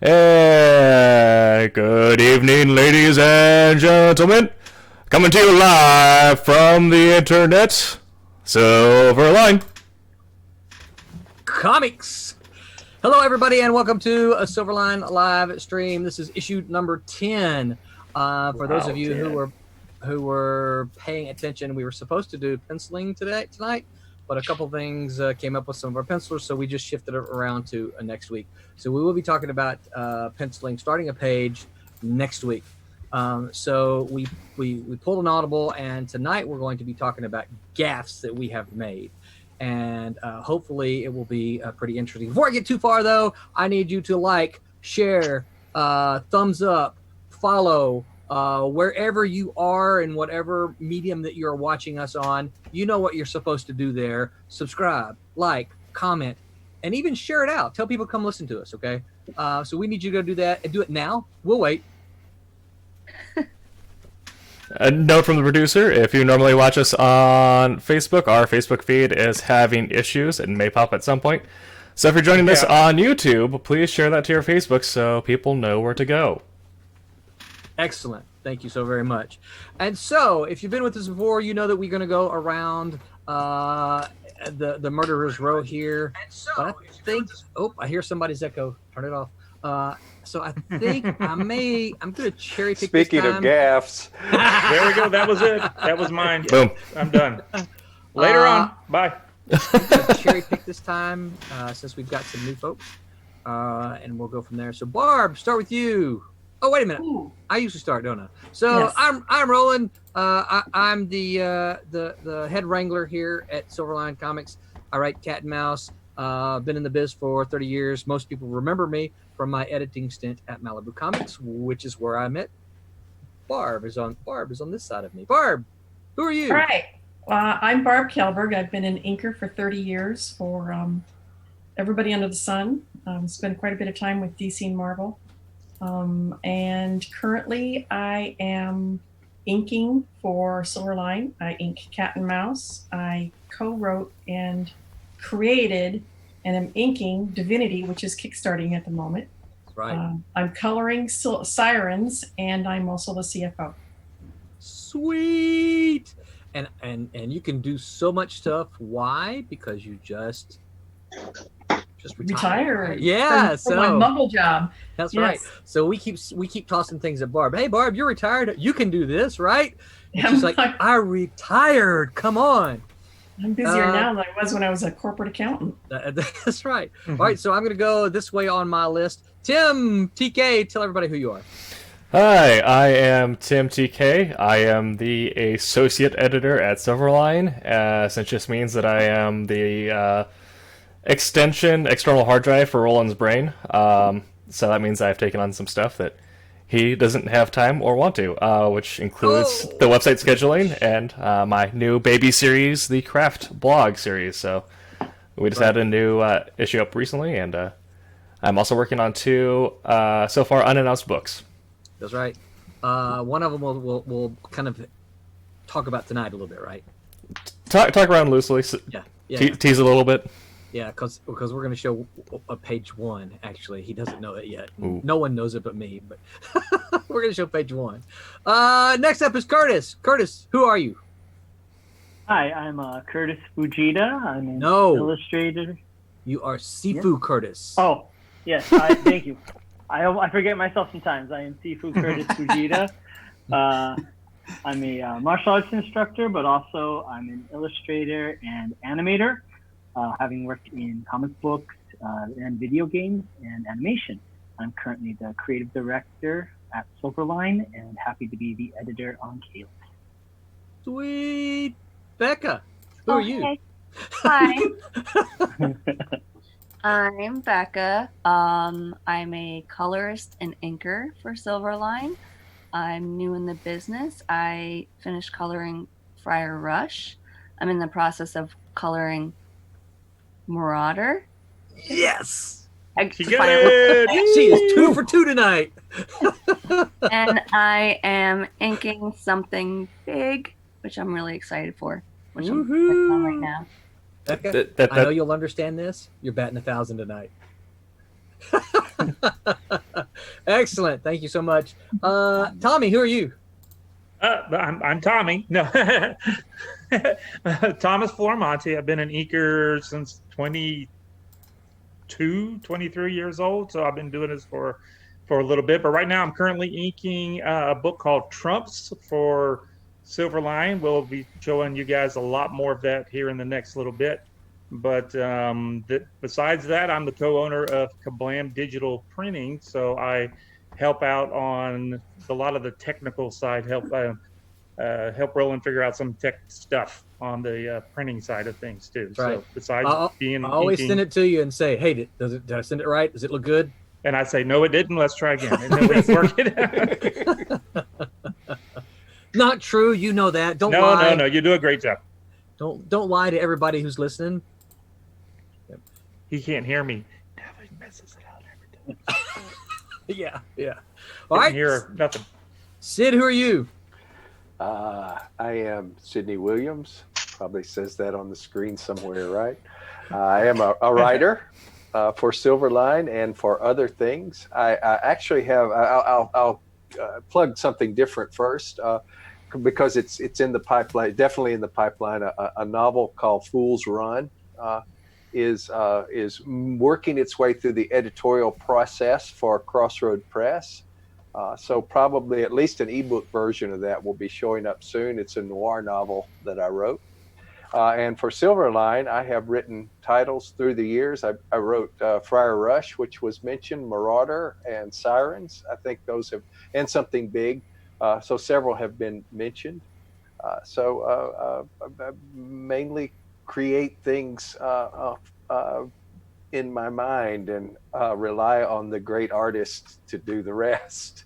Hey, good evening, ladies and gentlemen. Coming to you live from the internet, Silverline Comics. Hello, everybody, and welcome to a Silverline live stream. This is issue number 10. For those of you who were paying attention, we were supposed to do penciling tonight, but a couple things came up with some of our pencilers, so we just shifted it around to next week. So we will be talking about penciling, starting a page next week. So we pulled an audible, and tonight we're going to be talking about gaffes that we have made. And hopefully it will be pretty interesting. Before I get too far, though, I need you to like, share, thumbs up, follow, wherever you are in whatever medium that you're watching us on. You know what you're supposed to do there. Subscribe, like, comment, and even share it out. Tell people to come listen to us, okay? So we need you to go do that, and do it now. We'll wait. A note from the producer, if you normally watch us on Facebook, our Facebook feed is having issues and may pop at some point. So if you're joining us on YouTube, please share that to your Facebook so people know where to go. Excellent. Thank you so very much. And so, if you've been with us before, you know that we're going to go around the murderer's row here. But I think, I hear somebody's echo. Turn it off. So I think I'm going to cherry pick this time. Speaking of gaffes. There we go. That was it. That was mine. Boom. I'm done. Later on. Bye. I'm going to cherry pick this time since we've got some new folks. And we'll go from there. So Barb, start with you. Oh, wait a minute. Ooh. I usually start, don't I? So yes. I'm Roland. I'm the head wrangler here at Silverline Comics. I write Cat and Mouse. Been in the biz for 30 years. Most people remember me from my editing stint at Malibu Comics, which is where I met Barb. Is on this side of me. Barb, who are you? All right. I'm Barb Kaalberg. I've been an inker for 30 years for everybody under the sun. Spent quite a bit of time with DC and Marvel. And currently I am inking for Silverline. I ink Cat and Mouse. I co-wrote and created and I'm inking Divinity, which is kickstarting at the moment. Right. I'm coloring Sirens, and I'm also the CFO. Sweet. And you can do so much stuff. Why? Because you just retired. Right? Yeah. For my mumble job. That's right. So we keep tossing things at Barb. Hey, Barb, you're retired. You can do this, right? And she's like, I retired. Come on. I'm busier now than I was when I was a corporate accountant. That's right. Mm-hmm. All right, so I'm going to go this way on my list. Tim, TK, tell everybody who you are. Hi, I am Tim TK. I am the associate editor at Silverline, since just means that I am the external hard drive for Roland's brain. So that means I've taken on some stuff that he doesn't have time or want to, which includes the website scheduling and my new baby series, the Craft blog series. So we just had a new issue up recently, and I'm also working on 2 so far unannounced books. That's right. One of them we'll kind of talk about tonight a little bit, right? Talk around loosely. Yeah. Tease a little bit. Yeah, because we're going to show page 1, actually. He doesn't know it yet. Ooh. No one knows it but me, but we're going to show page 1. Next up is Kurtis. Kurtis, who are you? Hi, I'm Kurtis Fujita. I'm an illustrator. You are Sifu Kurtis. Oh, yes. Thank you. I forget myself sometimes. I am Sifu Kurtis Fujita. I'm a martial arts instructor, but also I'm an illustrator and animator. Having worked in comic books and video games and animation. I'm currently the creative director at Silverline and happy to be the editor on Chaos. Sweet. Becca, who are you? Hi. I'm Becca. I'm a colorist and inker for Silverline. I'm new in the business. I finished coloring Friar Rush. I'm in the process of coloring Marauder. Yes. She got it. She is 2 for 2 tonight. And I am inking something big, which I'm really excited for, which I'm working on right now. Okay. I know you'll understand this. You're batting 1,000 tonight. Excellent. Thank you so much. Tommy, who are you? I'm Tommy. No, Thomas Florimonte. I've been an inker since 23 years old. So I've been doing this for a little bit. But right now I'm currently inking a book called Trumps for Silverline. We'll be showing you guys a lot more of that here in the next little bit. But besides that, I'm the co-owner of Kablam Digital Printing. So I help out on a lot of the technical side, help Roland figure out some tech stuff on the printing side of things too. That's right. So besides being I always inking, send it to you and say, hey, did I send it right? Does it look good? and I say, no, it didn't. Let's try again. And then we work it out. Not true. You know that. Don't lie. No. You do a great job. Don't lie to everybody who's listening. He can't hear me. He messes it out every time. Yeah. All right. Hear nothing. Sid, who are you? I am Sidney Williams. Probably says that on the screen somewhere, right? I am a writer for Silverline and for other things. I actually have. I'll plug something different first because it's in the pipeline. Definitely in the pipeline. A novel called Fool's Run is working its way through the editorial process for Crossroad Press. So probably at least an ebook version of that will be showing up soon. It's a noir novel that I wrote. And for Silverline, I have written titles through the years. I wrote Friar Rush, which was mentioned, Marauder, and Sirens. I think those have, and Something Big. So several have been mentioned. So mainly create things in my mind and rely on the great artists to do the rest.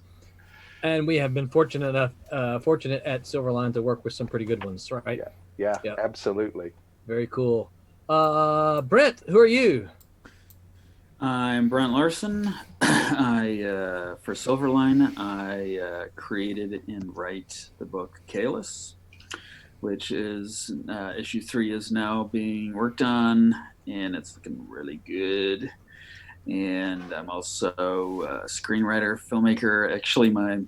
And we have been fortunate at Silverline to work with some pretty good ones, right? Yeah, absolutely. Very cool. Brent, who are you? I'm Brent Larson. For Silverline, I created and write the book Kalis, which is issue 3 is now being worked on, and it's looking really good. And I'm also a screenwriter, filmmaker. Actually, my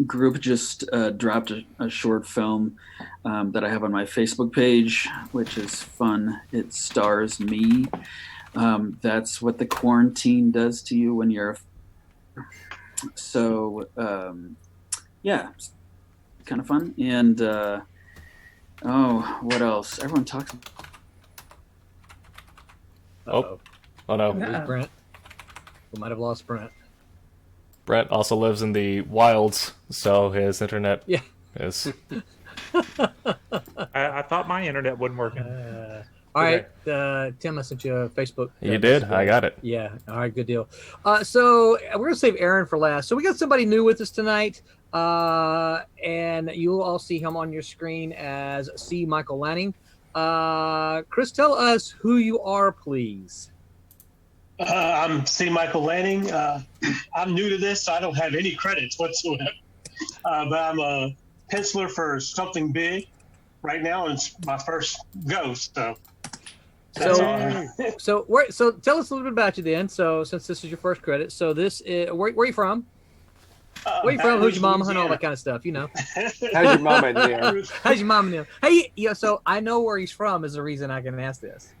group just dropped a short film that I have on my Facebook page, which is fun. It stars me. That's what the quarantine does to you when you're so yeah, it's kind of fun. And what else? Everyone talks. Oh no. Where's Brent? We might have lost Brent. Brent also lives in the wilds, so his internet is. I thought my internet wasn't working. All right, Tim, I sent you a Facebook. You did? I got it. Yeah. All right, good deal. So we're gonna save Aaron for last. So we got somebody new with us tonight, and you'll all see him on your screen as C. Michael Lanning. Chris, tell us who you are, please. I'm C. Michael Lanning. I'm new to this, so I don't have any credits whatsoever. But I'm a penciler for Something Big right now, and it's my first go. So tell us a little bit about you then. So since this is your first credit, so this is where are you from? Where are you from? Who's your mama? And all that kind of stuff, you know. How's your mama in there? How's your mama now? Hey, so I know where he's from is the reason I can ask this.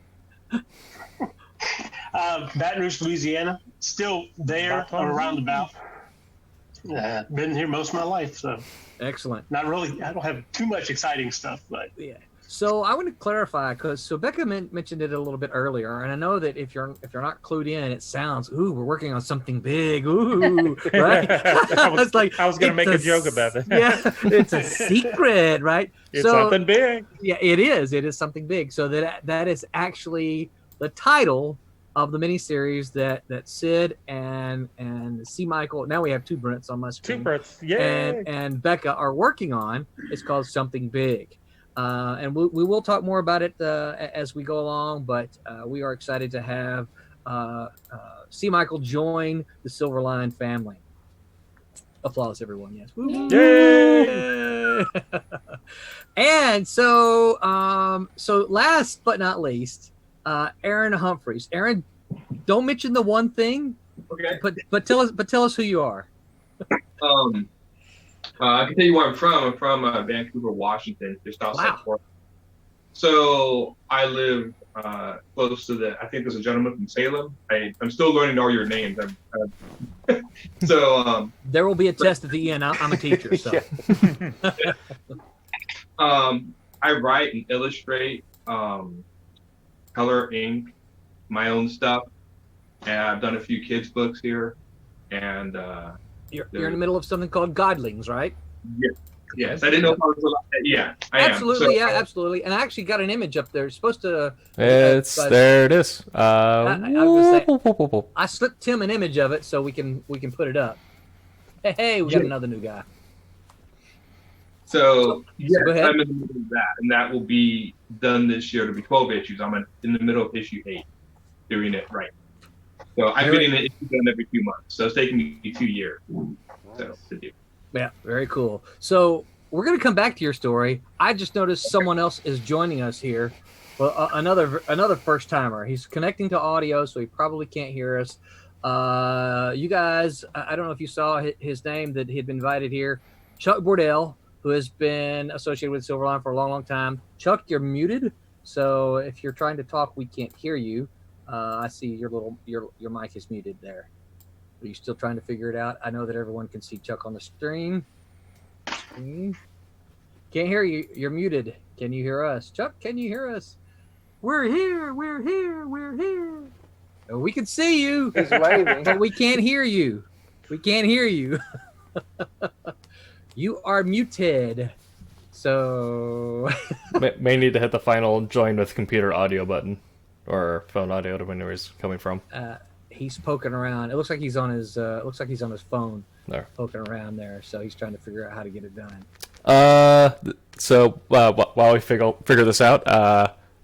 Baton Rouge, Louisiana. Still there or around about. Been here most of my life, so. Excellent. Not really. I don't have too much exciting stuff, but yeah. So I want to clarify because Becca mentioned it a little bit earlier, and I know that if you're not clued in, it sounds we're working on something big, right? I was going to make a joke about it. Yeah, it's a secret, right? It's something big. Yeah, it is. It is something big. So that is actually the title of the miniseries that Sid and C. Michael. Now we have 2 Brents on my screen. 2 Brents, yay! And Becca are working on. It's called Something Big. And we will talk more about it as we go along, but we are excited to have C. Michael join the Silverline family. Applause, everyone. Yes. Yay! And so last but not least, Aaron Humphres. Aaron, don't mention the one thing Okay. But tell us who you are. I can tell you where I'm from. I'm from Vancouver, Washington, just outside Wow. Portland. So I live close to I think there's a gentleman from Salem. I'm still learning all your names. So there will be a test at the end. I'm a teacher, so. I write and illustrate, color, ink, my own stuff, and I've done a few kids' books here. And you're in the middle of something called Godlings, right? Yeah. Yes, I didn't know if I was allowed to. Yeah, I absolutely, am. So, yeah, absolutely. And I actually got an image up there. It's supposed to. There it is. I slipped Tim an image of it so we can put it up. Hey, we got another new guy. So yeah, go ahead. I'm in the middle of that, and that will be done this year. It'll be 12 issues. I'm in the middle of issue 8, doing it right. So I'm getting an issue done every 2 months. So it's taking me 2 years to do. Yeah, very cool. So we're going to come back to your story. I just noticed someone else is joining us here. Well, another first timer. He's connecting to audio, so he probably can't hear us. You guys, I don't know if you saw his name that he had been invited here. Chuck Bordell, who has been associated with Silverline for a long, long time. Chuck, you're muted, so if you're trying to talk, we can't hear you. I see your mic is muted there. Are you still trying to figure it out? I know that everyone can see Chuck on the stream. Can't hear you. You're muted. Can you hear us? Chuck, can you hear us? We're here. We're here. We're here. Oh, we can see you. He's waving. But we can't hear you. We can't hear you. You are muted. So may need to hit the final join with computer audio button or phone audio, depending where he's coming from. He's poking around. It looks like he's on his. Looks like he's on his phone. There. Poking around there. So he's trying to figure out how to get it done. So while we figure this out,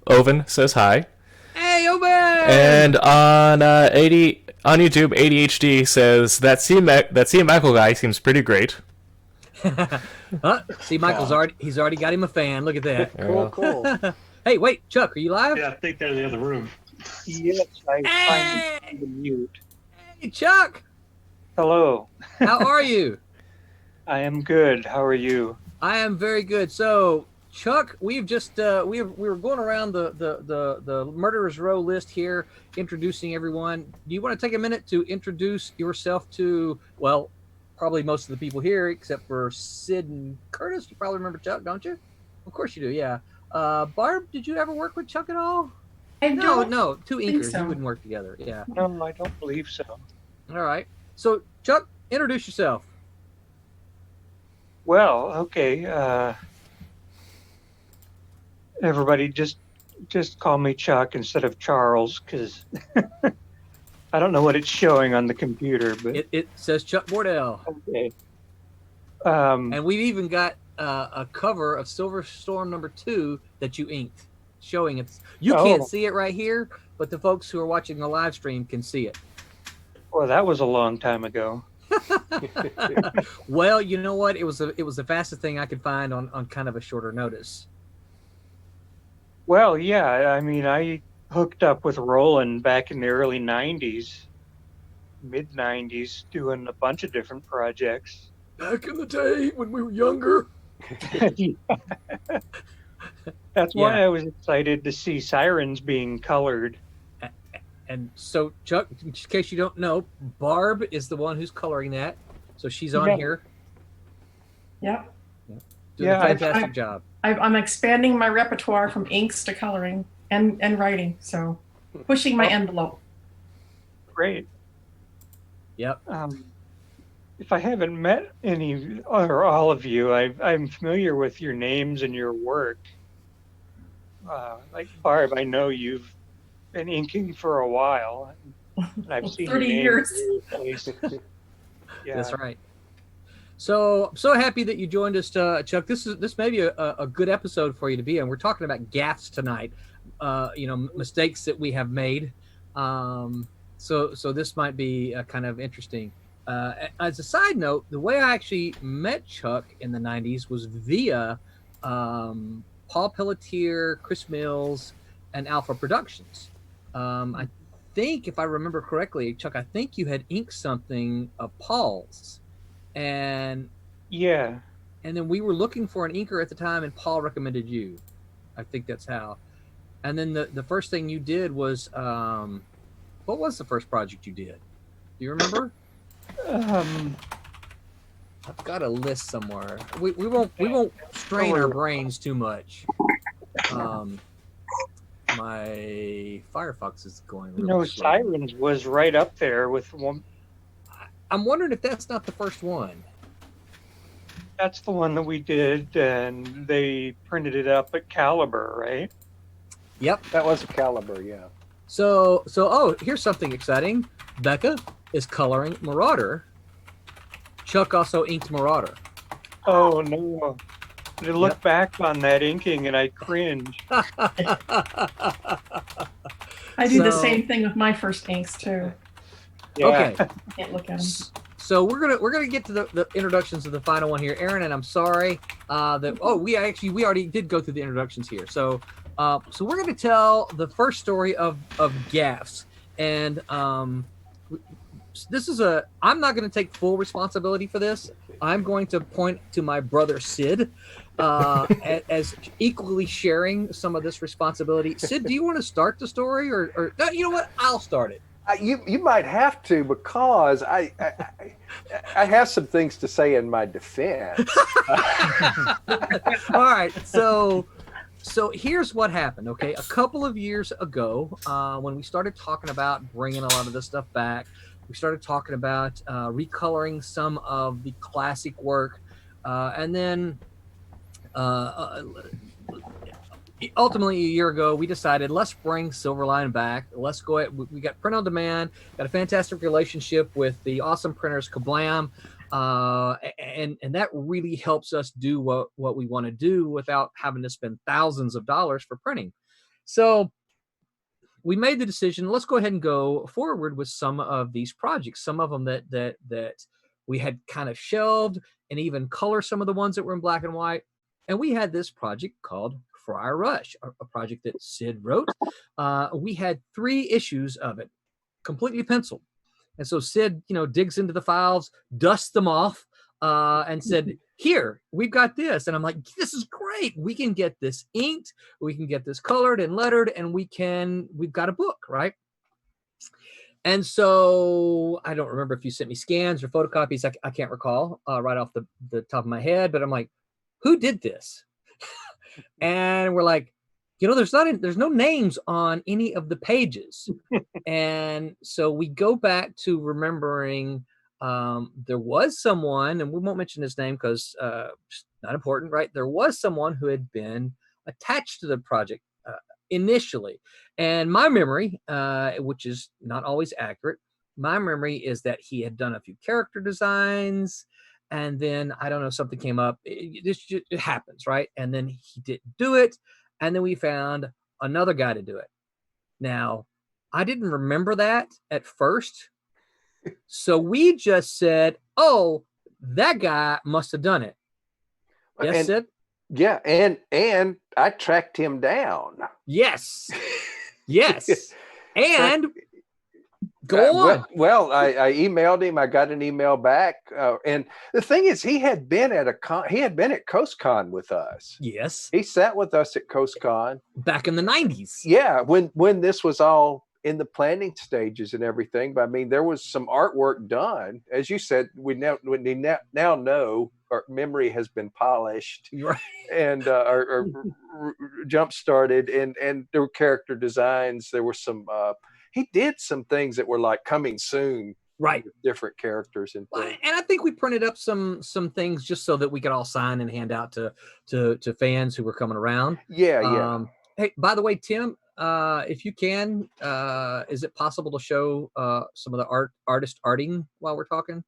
Oven says hi. Hey, Oven! And on YouTube, ADHD says that C. Michael guy seems pretty great. See, Michael's already got him a fan. Look at that. Cool. Hey, wait, Chuck, are you live? Yeah, I think they're in the other room. Yes, I finally mute. Hey, Chuck. Hello. How are you? I am good. How are you? I am very good. So, Chuck, we've just we were going around the Murderers Row list here, introducing everyone. Do you want to take a minute to introduce yourself to, well, probably most of the people here, except for Sid and Kurtis? You probably remember Chuck, don't you? Of course you do, yeah. Barb, did you ever work with Chuck at all? No, two inkers. You wouldn't work together. Yeah. No, I don't believe so. All right. So, Chuck, introduce yourself. Well, okay. Everybody just call me Chuck instead of Charles, because I don't know what it's showing on the computer, but it says Chuck Bordell. Okay. And we've even got a cover of Silver Storm #2 that you inked, showing it. You can't see it right here, but the folks who are watching the live stream can see it. Well, that was a long time ago. Well, you know what? It was the fastest thing I could find on kind of a shorter notice. Well, yeah. I mean, I hooked up with Roland back in the early 90s, mid 90s, doing a bunch of different projects. Back in the day when we were younger. That's why I was excited to see Sirens being colored. And so, Chuck, in case you don't know, Barb is the one who's coloring that. So she's on here. Yep. Doing a fantastic job. I'm expanding my repertoire from inks to coloring and writing. So pushing my envelope. Great. Yep. If I haven't met any or all of you, I'm familiar with your names and your work. Like Barb, I know you've been inking for a while. And I've seen 30 years. Yeah. That's right. So I'm so happy that you joined us, Chuck. This may be a good episode for you to be on. We're talking about gaffes tonight. Mistakes that we have made. So this might be kind of interesting. As a side note, the way I actually met Chuck in the 90s was via Paul Pelletier, Chris Mills, and Alpha Productions. I think, if I remember correctly, Chuck, I think you had inked something of Paul's, and Yeah. and then we were looking for an inker at the time, and Paul recommended you. I think that's how. And then the first thing you did was, what was the first project you did? Do you remember? I've got a list somewhere. We won't strain our brains too much. My Firefox is going really slow. Sirens was right up there with one. I'm wondering if that's not the first one. That's the one that we did, and they printed it up at Caliber, right? Yep. That was a Caliber, yeah. So oh, here's something exciting. Becca is coloring Marauder. Chuck also inked Marauder. Oh no. I look back on that inking and I cringe. I do the same thing with my first inks too. Yeah. Okay. I can't look at them. So we're gonna get to the introductions of the final one here, Aaron. And I'm sorry we already did go through the introductions here. So we're gonna tell the first story of Gaffes, and this is I'm not going to take full responsibility for this. I'm going to point to my brother Sid as equally sharing some of this responsibility. Sid, do you want to start the story, or no, you know what? I'll start it. You might have to, because I have some things to say in my defense. All right, so here's what happened. Okay, a couple of years ago, when we started talking about bringing a lot of this stuff back, we started talking about recoloring some of the classic work, and then ultimately a year ago, we decided, let's bring Silverline back. Let's go ahead. We got print on demand, got a fantastic relationship with the awesome printers Kablam, and that really helps us do what we want to do without having to spend thousands of dollars for printing. So we made the decision, let's go ahead and go forward with some of these projects, some of them that we had kind of shelved, and even color some of the ones that were in black and white. And we had this project called Friar Rush, a project that Sid wrote. We had 3 issues of it, completely penciled. And so Sid, digs into the files, dusts them off, and said, here, we've got this. And I'm like, this is great. We can get this inked, we can get this colored and lettered, and we've got a book, right? And so I don't remember if you sent me scans or photocopies. I can't recall right off the top of my head, but I'm like, who did this? And we're like, there's no names on any of the pages. And so we go back to remembering there was someone, and we won't mention his name because it's not important, right? There was someone who had been attached to the project initially. And my memory, which is not always accurate, my memory is that he had done a few character designs, and then, I don't know, something came up. It happens, right? And then he didn't do it, and then we found another guy to do it. Now, I didn't remember that at first, so we just said, oh, that guy must have done it. Yes, Sid? Yeah, and I tracked him down. Yes. Yes. And go on. Well, I emailed him. I got an email back, and the thing is, he had been at Coast Con with us. Yes, he sat with us at Coast Con back in the 90s. Yeah, when this was all in the planning stages and everything. But I mean, there was some artwork done, as you said. We now know our memory has been polished, right, and or jump started, and there were character designs. There were some. He did some things that were like coming soon, right? Different characters and things. And I think we printed up some things just so that we could all sign and hand out to fans who were coming around. Yeah. Hey, by the way, Tim, if you can, is it possible to show some of the artist arting while we're talking?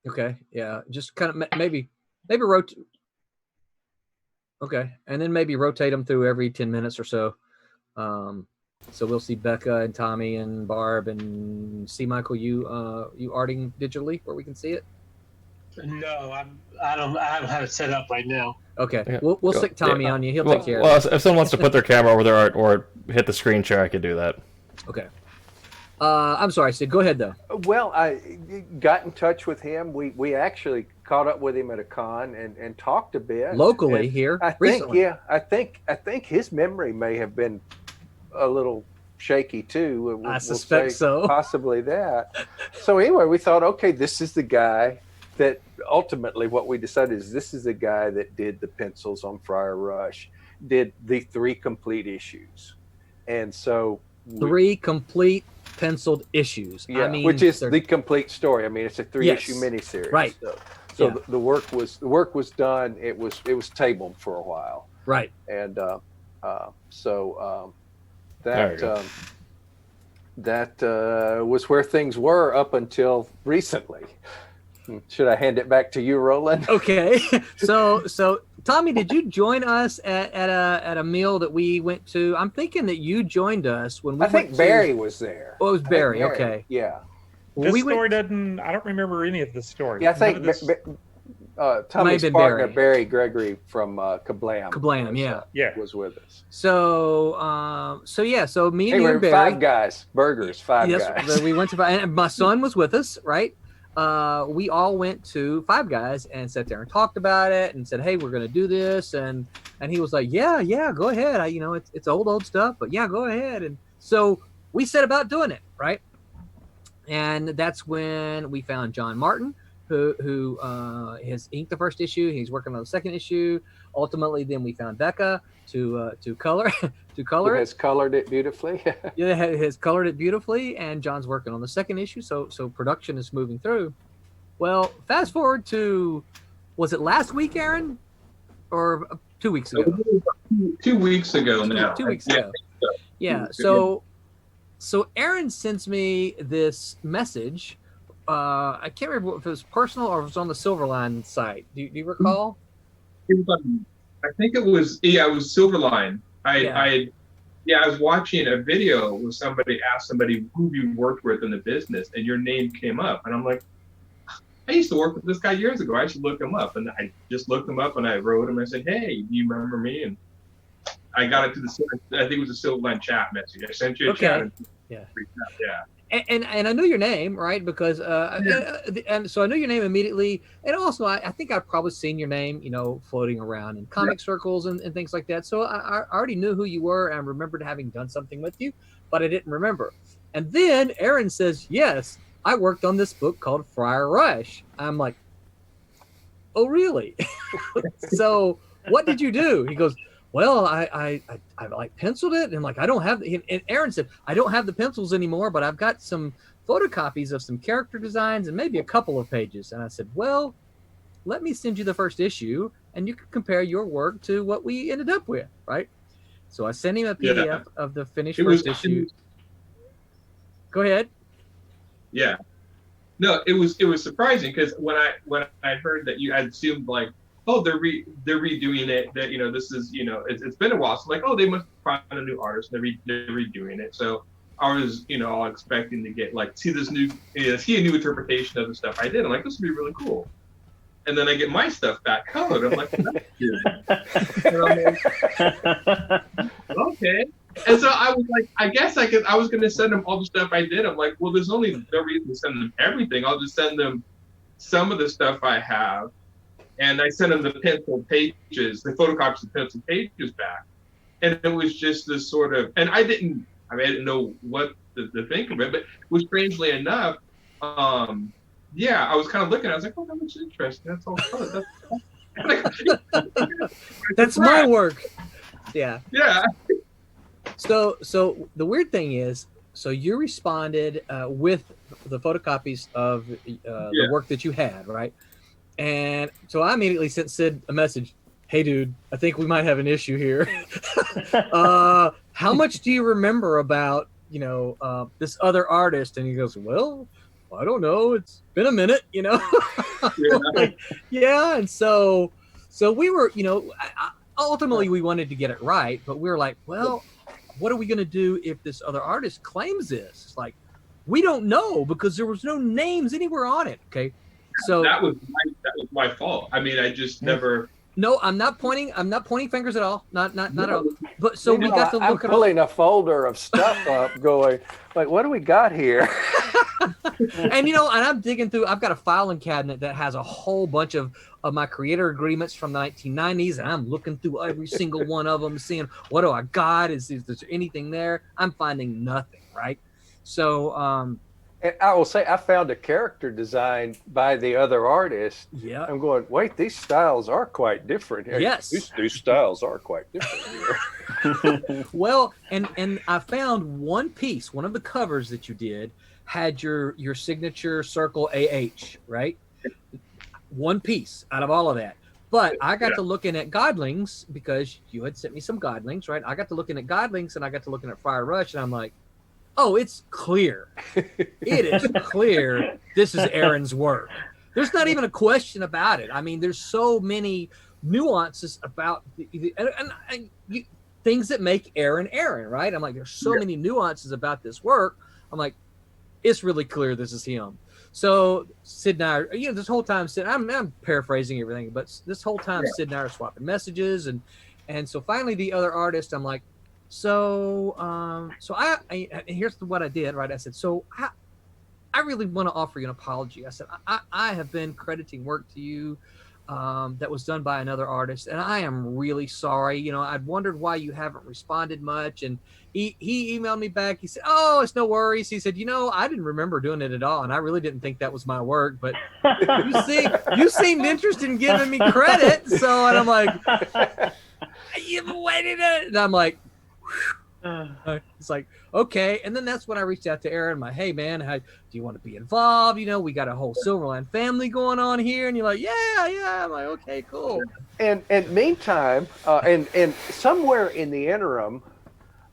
Okay, yeah, just kind of maybe rotate. Okay, and then maybe rotate them through every 10 minutes or so. So we'll see Becca and Tommy and Barb, and see Michael, you arting digitally where we can see it. No, I haven't had it set up right now. Okay, Yeah. we'll stick Tommy on you. He'll take care Well, of it. if someone wants to put their camera over their art or hit the screen share, I could do that. Okay. I'm sorry, Sid. Go ahead though. Well, I got in touch with him. We actually caught up with him at a con and talked a bit Locally and here I think recently. I think his memory may have been a little shaky too. I suspect say so. Possibly that. So anyway, we thought, okay, this is the guy that ultimately what we decided is this is the guy that did the pencils on Friar Rush, did the 3 complete issues, and so 3 complete penciled issues. yeah, I mean, which is they're- the complete story. I mean, it's a 3-issue Yes. miniseries. Right. So Yeah. the work was done. It was tabled for a while, right. and so There you go. that was where things were up until recently. Should I hand it back to you, Roland? Okay. So Tommy, did you join us at a meal that we went to? I'm thinking that you joined us when we I think went Barry was there. Oh, it was I think Barry. Okay. Yeah. Well, This we story went, doesn't. I don't remember any of the story. Yeah, I think None of this- Tommy's been partner, Barry. Barry Gregory from Kablam. Kablam, yeah. Yeah. Was with us. so me and Hey, you we're and Barry. 5 guys. Burgers, 5 Yes, guys. we went to and my son was with us, right? We all went to Five Guys and sat there and talked about it and said, "Hey, we're going to do this," and he was like, "Yeah, go ahead. It's old stuff, but yeah, go ahead." And so we set about doing it, right? And that's when we found John Martin, who has inked the first issue. He's working on the second issue. Ultimately, then we found Becca to color Who it. has colored it beautifully. Yeah, has colored it beautifully, and John's working on the second issue, so production is moving through. Well, fast forward to, was it last week, Aaron, or 2 weeks ago? 2 weeks ago now. 2 weeks Yeah. ago. Yeah. So Aaron sends me this message. I can't remember if it was personal or if it was on the Silverline site. Do you recall? It was on- I think it was it was Silverline. I was watching a video where somebody asked somebody who you worked with in the business, and your name came up, and I'm like, I used to work with this guy years ago. I should look him up, and I just looked him up, and I wrote him. I said, "Hey, do you remember me?" And I got it to I think it was a Silverline chat message. I sent you a chat. And Yeah. Yeah. And I knew your name, right? Because and so I knew your name immediately. And also, I think I've probably seen your name, floating around in comic circles and things like that. So I already knew who you were, and I remembered having done something with you, but I didn't remember. And then Aaron says, "Yes, I worked on this book called Friar Rush." I'm like, "Oh, really?" So what did you do? He goes, "Well, I like penciled it, and like I don't have." And Aaron said, "I don't have the pencils anymore, but I've got some photocopies of some character designs and maybe a couple of pages." And I said, "Well, let me send you the first issue, and you can compare your work to what we ended up with, right?" So I sent him a PDF of the finished first issue. Go ahead. Yeah. No, it was surprising because when I heard that you, I assumed like, oh, they're redoing it. That this is it's been a while. So like, oh, they must find a new artist. They're redoing it. So I was all expecting to get like see a new interpretation of the stuff I did. I'm like, this would be really cool. And then I get my stuff back colored. I'm like, that's good. And I'm like, okay. And so I was like, I was going to send them all the stuff I did. I'm like, well, there's only no reason to send them everything. I'll just send them some of the stuff I have. And I sent them the pencil pages, the photocopies of the pencil pages back. And it was just this sort of, and I didn't know what to think of it, but it was strangely enough, I was kind of looking, I was like, oh, that looks interesting. That's all colored. That's my work. Yeah. Yeah. So the weird thing is, so you responded with the photocopies of the work that you had, right? And so I immediately sent Sid a message. "Hey, dude, I think we might have an issue here. How much do you remember about, this other artist?" And he goes, "Well, I don't know. It's been a minute, Like, yeah. And so we were, ultimately we wanted to get it right, but we were like, well, what are we going to do if this other artist claims this? It's like, we don't know because there was no names anywhere on it. Okay. So that was my fault. I mean, I just never, No, I'm not pointing fingers at all. Not at all. But so we got to I'm look at pulling a folder of stuff up, going like, what do we got here? and and I'm digging through. I've got a filing cabinet that has a whole bunch of my creator agreements from the 1990s, and I'm looking through every single one of them, seeing what do I got? Is there anything there? I'm finding nothing, right? So, and I will say, I found a character designed by the other artist. Yeah. I'm going, wait, these styles are quite different. Yes. These styles are quite different here. Well, and I found one piece, one of the covers that you did had your signature circle AH, right? One piece out of all of that. But I got to looking at Godlings because you had sent me some Godlings, right? I got to looking at Godlings and I got to looking at Fire Rush, and I'm like, oh, it's clear. It is clear this is Aaron's work. There's not even a question about it. I mean, there's so many nuances about things that make Aaron, right? I'm like, there's so many nuances about this work. I'm like, it's really clear this is him. So Sid and I are, this whole time, I'm paraphrasing everything, but this whole time Sid and I are swapping messages. And so finally the other artist, I'm like, so I here's what I did, right? I said, so I really want to offer you an apology. I said, I have been crediting work to you that was done by another artist, and I am really sorry. I'd wondered why you haven't responded much. And he emailed me back. He said, oh, it's no worries. He said, I didn't remember doing it at all, and I really didn't think that was my work, but you seemed interested in giving me credit. So, and I'm like, you've waited it. And I'm like, it's like, okay. And then that's when I reached out to Aaron. I'm like, hey man, do you want to be involved? We got a whole Silverline family going on here. And you're like, yeah. I'm like, okay, cool. And meantime, and somewhere in the interim,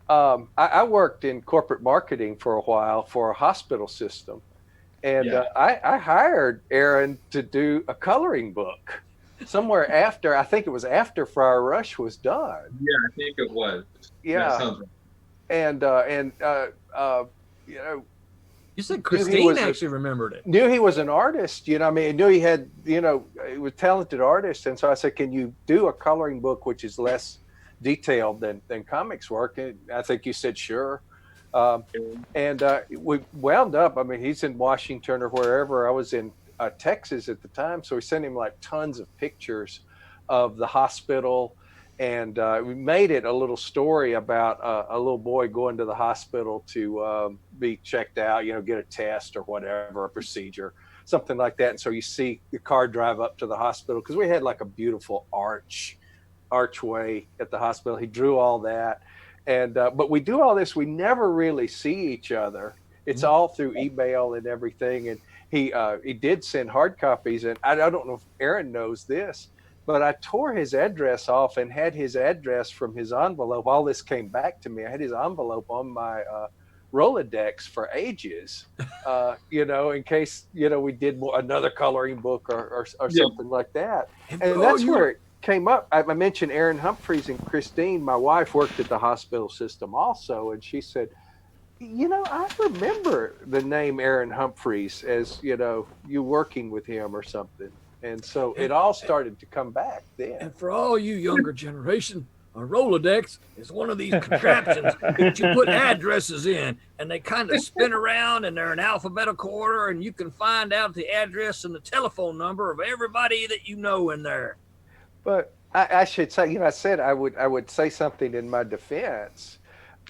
I worked in corporate marketing for a while for a hospital system. And I hired Aaron to do a coloring book somewhere after, I think it was after Fire Rush was done. Yeah, I think it was. Yeah. That sounds right. And you said Christine actually remembered it. Knew he was an artist, knew he had, he was a talented artist. And so I said, can you do a coloring book which is less detailed than comics work? And I think you said sure. And we wound up, he's in Washington or wherever. I was in Texas at the time. So we sent him like tons of pictures of the hospital. And we made it a little story about a little boy going to the hospital to be checked out, get a test or whatever, a procedure, something like that. And so you see the car drive up to the hospital because we had like a beautiful archway at the hospital. He drew all that. And but we do all this. We never really see each other. It's all through email and everything. And he did send hard copies. And I don't know if Aaron knows this, but I tore his address off and had his address from his envelope. All this came back to me. I had his envelope on my Rolodex for ages, in case, we did another coloring book or something like that. And that's where it came up. I mentioned Aaron Humphres and Christine, my wife, worked at the hospital system also. And she said, I remember the name Aaron Humphres as, you working with him or something. And so it all started to come back then. And for all you younger generation, a Rolodex is one of these contraptions that you put addresses in, and they kind of spin around, and they're in alphabetical order, and you can find out the address and the telephone number of everybody that you know in there. But I should say, I said I would say something in my defense.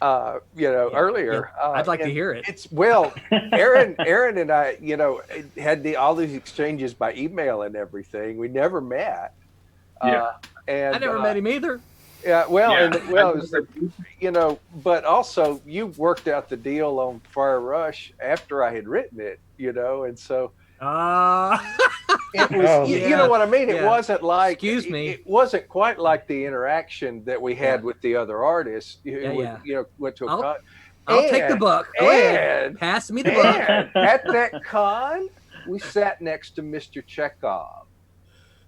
Earlier. I'd like to hear it. Aaron and I, had all these exchanges by email and everything. We never met. And I never met him either. Yeah, but also you worked out the deal on Fire Rush after I had written it, and so. It was, you know what I mean? It wasn't like, it wasn't quite like the interaction that we had with the other artists who went to a con. I'll take the book. Go ahead. Pass me the book. At that con, we sat next to Mr. Chekhov.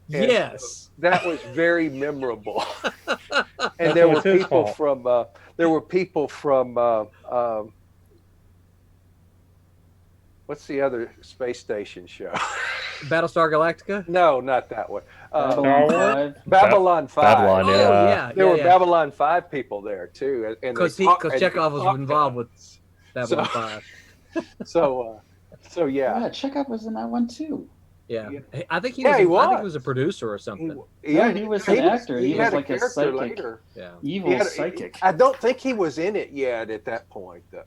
Yes. That was very memorable. And there were people from, what's the other space station show? Battlestar Galactica? No, not that one. Babylon 5. Babylon 5. Babylon, Oh, yeah. yeah. There were Babylon 5 people there too, and Because Chekhov was involved with Babylon 5. So yeah. Yeah, Chekhov was in that one too. Yeah, I think he Yeah, was. he I think was. he was a producer or something. Yeah, he was an actor. He was had like a character psychic. later. Yeah, Evil psychic. I don't think he was in it yet at that point, though.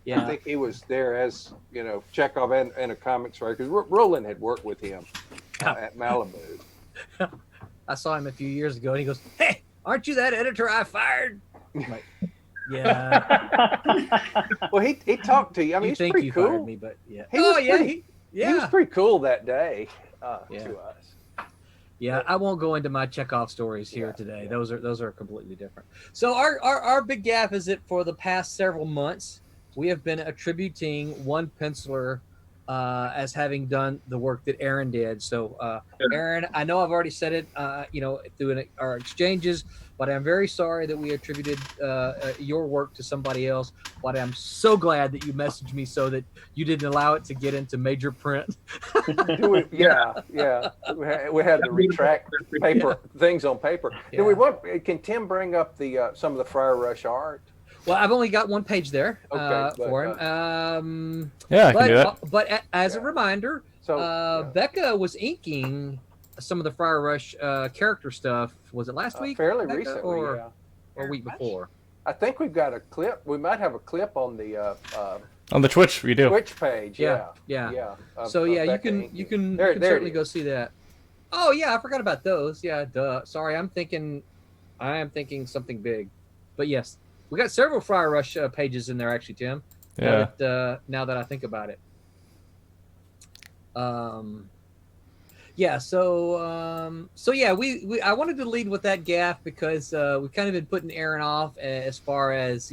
yeah. I think he was there as Chekhov and a comics writer, because Roland had worked with him at Malibu. I saw him a few years ago, and he goes, "Hey, aren't you that editor I fired?" I'm like, yeah. Well, he talked to you. I mean, You he's think pretty you cool. fired me, but yeah. He was yeah, pretty- he was pretty cool that day to us. Yeah, I won't go into my Chekhov stories here today. Those are completely different. So our big gaffe is that for the past several months we have been attributing one penciler as having done the work that Aaron did. So Aaron, I know I've already said it, through our exchanges, but I'm very sorry that we attributed your work to somebody else. But I'm so glad that you messaged me so that you didn't allow it to get into major print. Yeah. We had to retract paper things on paper. Yeah. Can Tim bring up the some of the Friar Rush art? Well, I've only got one page there for him. Yeah, I can do that. But as a reminder, So Becca was inking some of the Friar Rush character stuff. Was it last week? fairly Becca, recently, or a week before? I think we've got a clip. We might have a clip on the On the Twitch, we do. Twitch page. Yeah. So of you Becca can inking. There it certainly is. go see that. Oh yeah, I forgot about those. Yeah, duh. Sorry, I am thinking something big, but yes, we got several Friar Rush pages in there actually, Tim. Yeah. Now that I think about it. Yeah. So yeah, we I wanted to lead with that gaffe because we've kind of been putting Aaron off as far as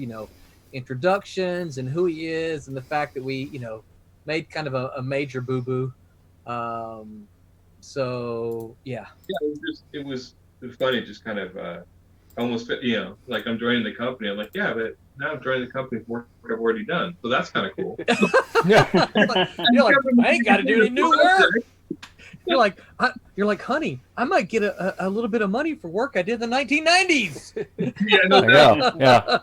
introductions and who he is and the fact that we made kind of a major boo boo. So yeah. It was funny, just kind of almost like I'm joining the company. I'm like, yeah, but now I'm joining the company for work I've already done, so that's kind of cool. Yeah. You're like, I ain't got to do any new work. You're like, honey, I might get a little bit of money for work I did in the 1990s. Yeah, no doubt. Yeah.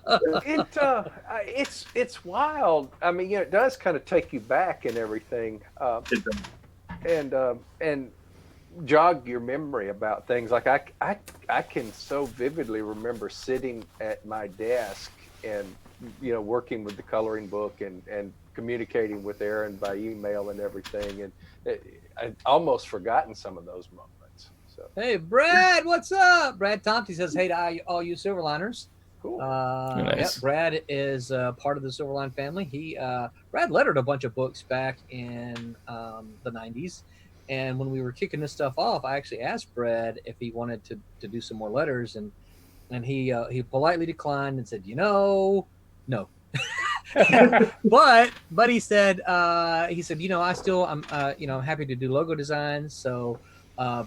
It's wild. I mean, it does kind of take you back and everything, and jog your memory about things. Like I can so vividly remember sitting at my desk and working with the coloring book and communicating with Aaron by email and everything, and I'd almost forgotten some of those moments. So Hey, Brad, what's up? Brad Thompson says, hey to all you Silverliners. cool. Nice. Yeah, Brad is part of the Silverline family. Brad lettered a bunch of books back in the 90s. And when we were kicking this stuff off, I actually asked Brad if he wanted to do some more letters, and he politely declined and said, no. but he said I'm happy to do logo designs. So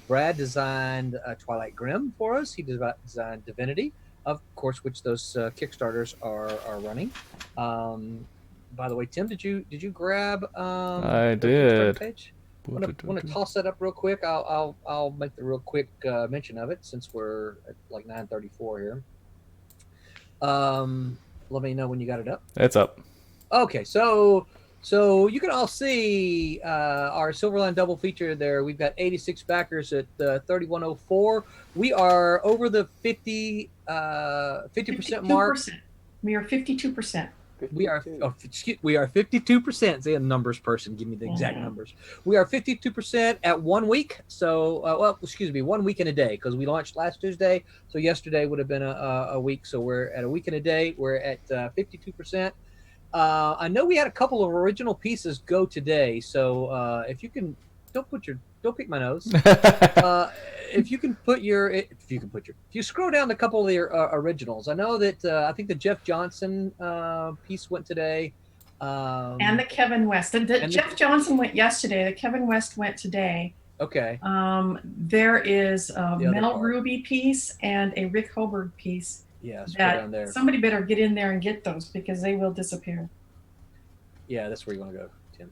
Brad designed Twilight Grim for us. He designed Divinity, of course, which those Kickstarters are running. By the way, Tim, did you grab? I the did. Kickstarter page? Want to toss that up real quick? I'll make the real quick mention of it since we're at like 9:34 here. Let me know when you got it up. It's up. Okay, so you can all see our Silverline double feature there. We've got 86 backers at 3104. We are over the 50% mark. We are 52%. We are 52%. Say a numbers person, give me the exact numbers. We are 52% at 1 week. So 1 week and a day, because we launched last Tuesday. So yesterday would have been a week. So we're at a week and a day. We're at 52%. I know we had a couple of original pieces go today. So if you can, don't pick my nose. If you scroll down a couple of the originals, I know that I think the Jeff Johnson piece went today, and the Kevin West. Jeff Johnson went yesterday. The Kevin West went today. Okay. There is a The other Mel part. Ruby piece and a Rick Hoberg piece. Yeah, scroll That down there. somebody better get in there and get those because they will disappear. Yeah, that's where you want to go, Tim.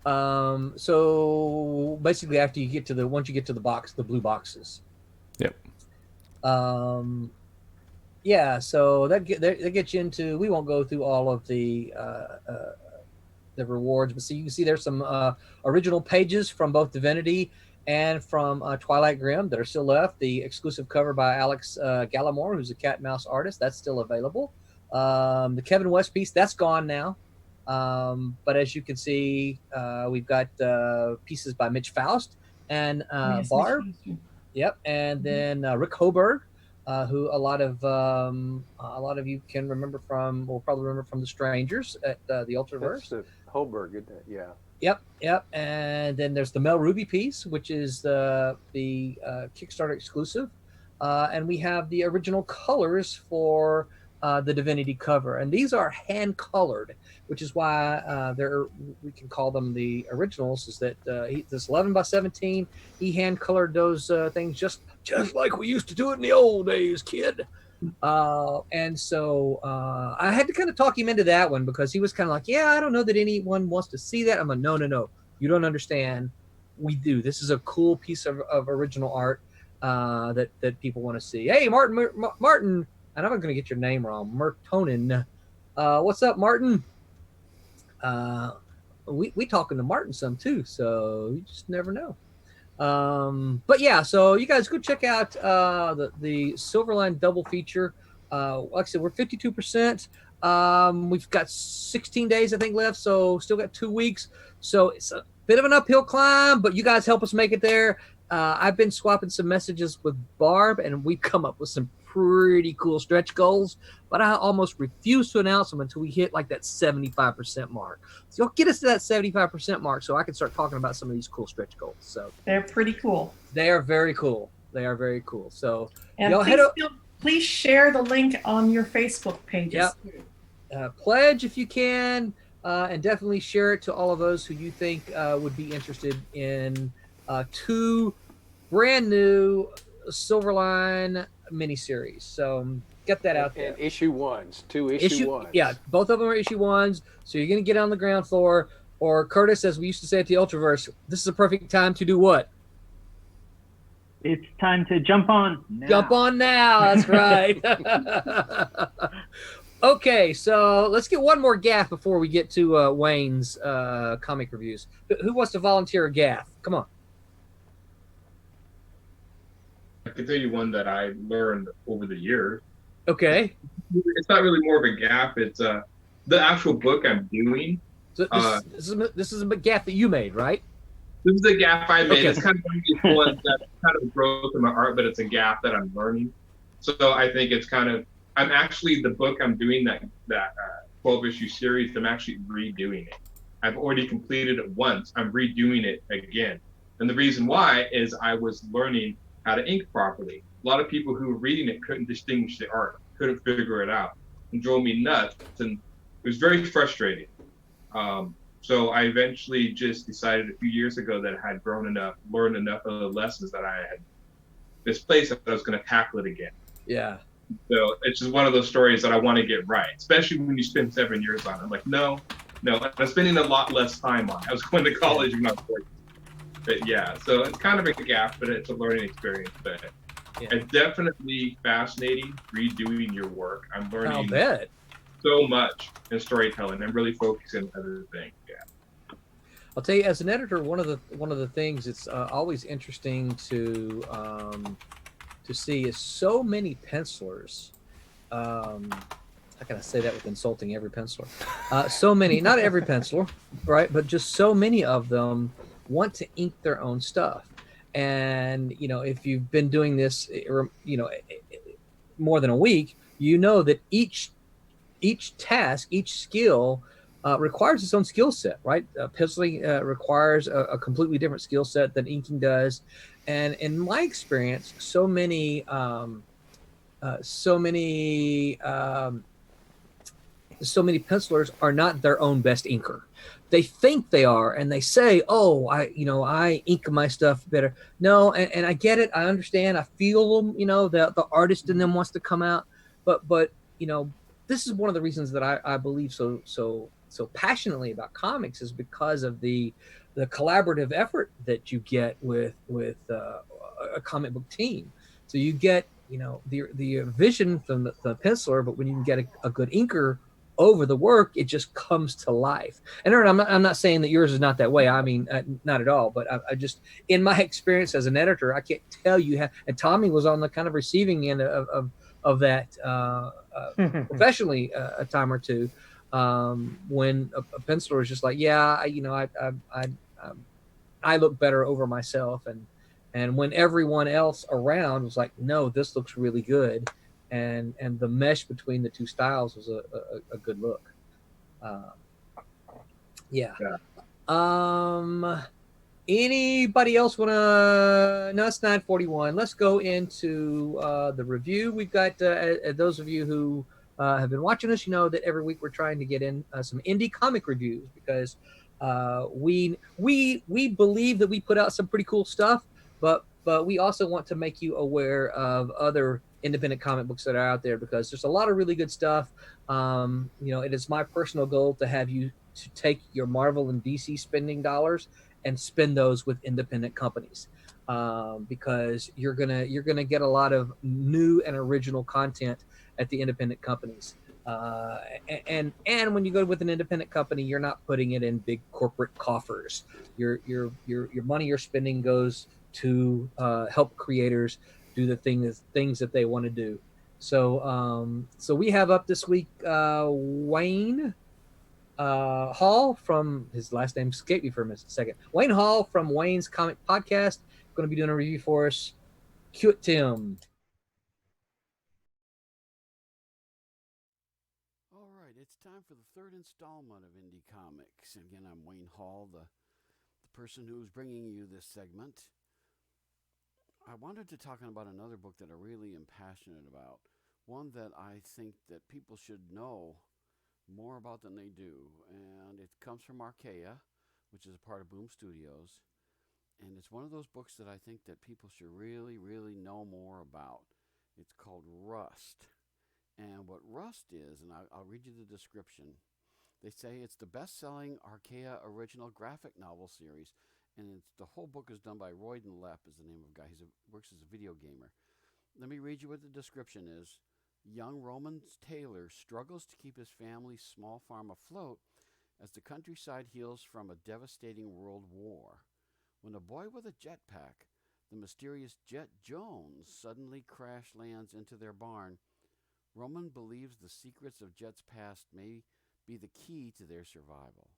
So basically, after you get to the once you get to the box, the blue boxes. Yep. Yeah. So that gets you into. We won't go through all of the rewards, but so you can see there's some original pages from both Divinity and from Twilight Grim that are still left. The exclusive cover by Alex Gallimore, who's a cat and mouse artist, that's still available. The Kevin West piece, that's gone now. But as you can see, we've got pieces by Mitch Faust and Barb. Yep, and then Rick Hoberg, who a lot of you can remember from, will probably remember from The Strangers at the Ultraverse. That's Hoberg, isn't it? Yeah. Yep. And then there's the Mel Ruby piece, which is the Kickstarter exclusive. And we have the original colors for the Divinity cover. And these are hand colored, which is why we can call them the originals, is that this 11 by 17, he hand colored those things just like we used to do it in the old days, kid. And so I had to kind of talk him into that one, because he was kind of like, yeah, I don't know that anyone wants to see that. I'm like, no, you don't understand. We do. This is a cool piece of original art that people want to see. Hey, Martin, and I'm going to get your name wrong, Mertonen. What's up, Martin? We talking to Martin some too, so you just never know. But yeah, so you guys go check out the Silverline double feature. Like I said, we're 52%. We've got 16 days, I think, left, so still got 2 weeks. So it's a bit of an uphill climb, but you guys help us make it there. I've been swapping some messages with Barb, and we've come up with some pretty cool stretch goals, but I almost refuse to announce them until we hit like that 75% mark. So you'll get us to that 75% mark so I can start talking about some of these cool stretch goals. So they're pretty cool. They are very cool. So and please share the link on your Facebook pages. Yep. Pledge if you can, and definitely share it to all of those who you think would be interested in 2 brand new Silverline miniseries. So get that out there. And issue ones, 2 issue ones. Yeah, both of them are issue ones. So you're going to get on the ground floor, or Kurtis, as we used to say at the Ultraverse, this is a perfect time to do what? It's time to jump on now. Jump on now. That's right. Okay, so let's get one more gaff before we get to Wayne's comic reviews. Who wants to volunteer a gaff? Come on. I can tell you one that I learned over the years. Okay. It's not really more of a gap. It's the actual book I'm doing. So this is a gaff that you made, right? This is a gap I made. Okay. It's kind of one of these ones that's kind of a growth in my art, but it's a gap that I'm learning. So I think it's kind of, I'm actually, the book I'm doing, that 12-issue series, I'm actually redoing it. I've already completed it once. I'm redoing it again. And the reason why is I was learning how to ink properly. A lot of people who were reading it couldn't distinguish the art, couldn't figure it out, and drove me nuts. And it was very frustrating. So I eventually just decided a few years ago that I had grown enough, learned enough of the lessons that I had misplaced, that I was going to tackle it again. Yeah. So it's just one of those stories that I want to get right, especially when you spend 7 years on it. I'm like, no, I'm spending a lot less time on it. I was going to college and not working. But yeah, so it's kind of a gap, but it's a learning experience. But it's definitely fascinating redoing your work. I'm learning so much in storytelling. I'm really focusing on other things. Yeah. I'll tell you, as an editor, one of the things it's always interesting to see is so many pencilers. How can I say that with insulting every penciler? So many, not every penciler, right? But just so many of them want to ink their own stuff. And, if you've been doing this, more than a week, that each task, each skill requires its own skill set, right? Penciling requires a completely different skill set than inking does. And in my experience, so many pencilers are not their own best inker. They think they are, and they say, "Oh, I ink my stuff better." No, and I get it. I understand. I feel them. The artist in them wants to come out, but this is one of the reasons that I believe so so passionately about comics is because of the collaborative effort that you get with a comic book team. So you get, you know, the vision from the penciler, but when you can get a good inker over the work, it just comes to life. And Aaron, I'm not saying that yours is not that way. I mean, not at all. But I just, in my experience as an editor, I can't tell you how. And Tommy was on the kind of receiving end of that professionally a time or two, when a penciler was just like, yeah, I look better over myself, and when everyone else around was like, no, this looks really good, and the mesh between the two styles was a good look. Yeah. Anybody else want to? No, it's 9:41. Let's go into the review. We've got those of you who have been watching us, you know that every week we're trying to get in some indie comic reviews, because we believe that we put out some pretty cool stuff, but we also want to make you aware of other independent comic books that are out there, because there's a lot of really good stuff. You know, it is my personal goal to have you to take your Marvel and DC spending dollars and spend those with independent companies, because you're gonna get a lot of new and original content at the independent companies. And when you go with an independent company, you're not putting it in big corporate coffers. Your money you're spending goes to help creators do the things that they want to do. So we have up this week Wayne Hall, from his last name escaped me for a second. Wayne Hall from Wayne's Comic Podcast, going to be doing a review for us. Cue it, Tim. All right, it's time for the third installment of Indie Comics. Again, I'm Wayne Hall, the person who's bringing you this segment. I wanted to talk about another book that I really am passionate about, one that I think that people should know more about than they do, and it comes from Archaea, which is a part of Boom Studios, and it's one of those books that I think that people should really, really know more about. It's called Rust, and what Rust is, and I'll read you the description. They say it's the best-selling Archaea original graphic novel series, and the whole book is done by Roland Mann, is the name of the guy. He works as a video gamer. Let me read you what the description is. Young Roman Taylor struggles to keep his family's small farm afloat as the countryside heals from a devastating world war. When a boy with a jetpack, the mysterious Jet Jones, suddenly crash lands into their barn, Roman believes the secrets of Jet's past may be the key to their survival,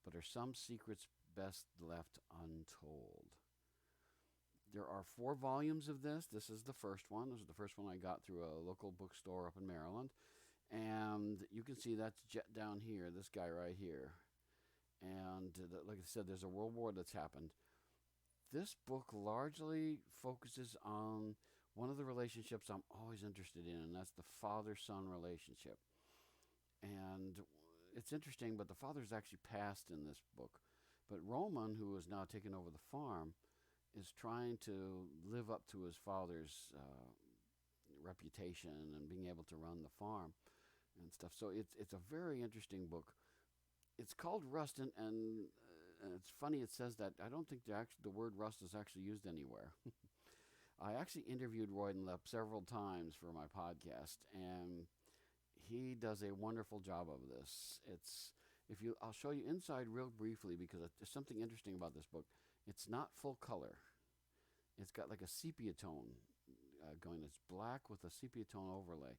but are some secrets best left untold. There are 4 volumes of this. This is the first one. This is the first one I got through a local bookstore up in Maryland. And you can see that's Jet down here, this guy right here. And like I said, there's a world war that's happened. This book largely focuses on one of the relationships I'm always interested in, and that's the father-son relationship. And it's interesting, but the father's actually passed in this book. But Roman, who has now taken over the farm, is trying to live up to his father's reputation and being able to run the farm and stuff. So it's a very interesting book. It's called Rust, and it's funny it says that. I don't think the word rust is actually used anywhere. I actually interviewed Roland Mann several times for my podcast, and he does a wonderful job of this. I'll show you inside real briefly, because there's something interesting about this book. It's not full color. It's got like a sepia tone going. It's black with a sepia tone overlay.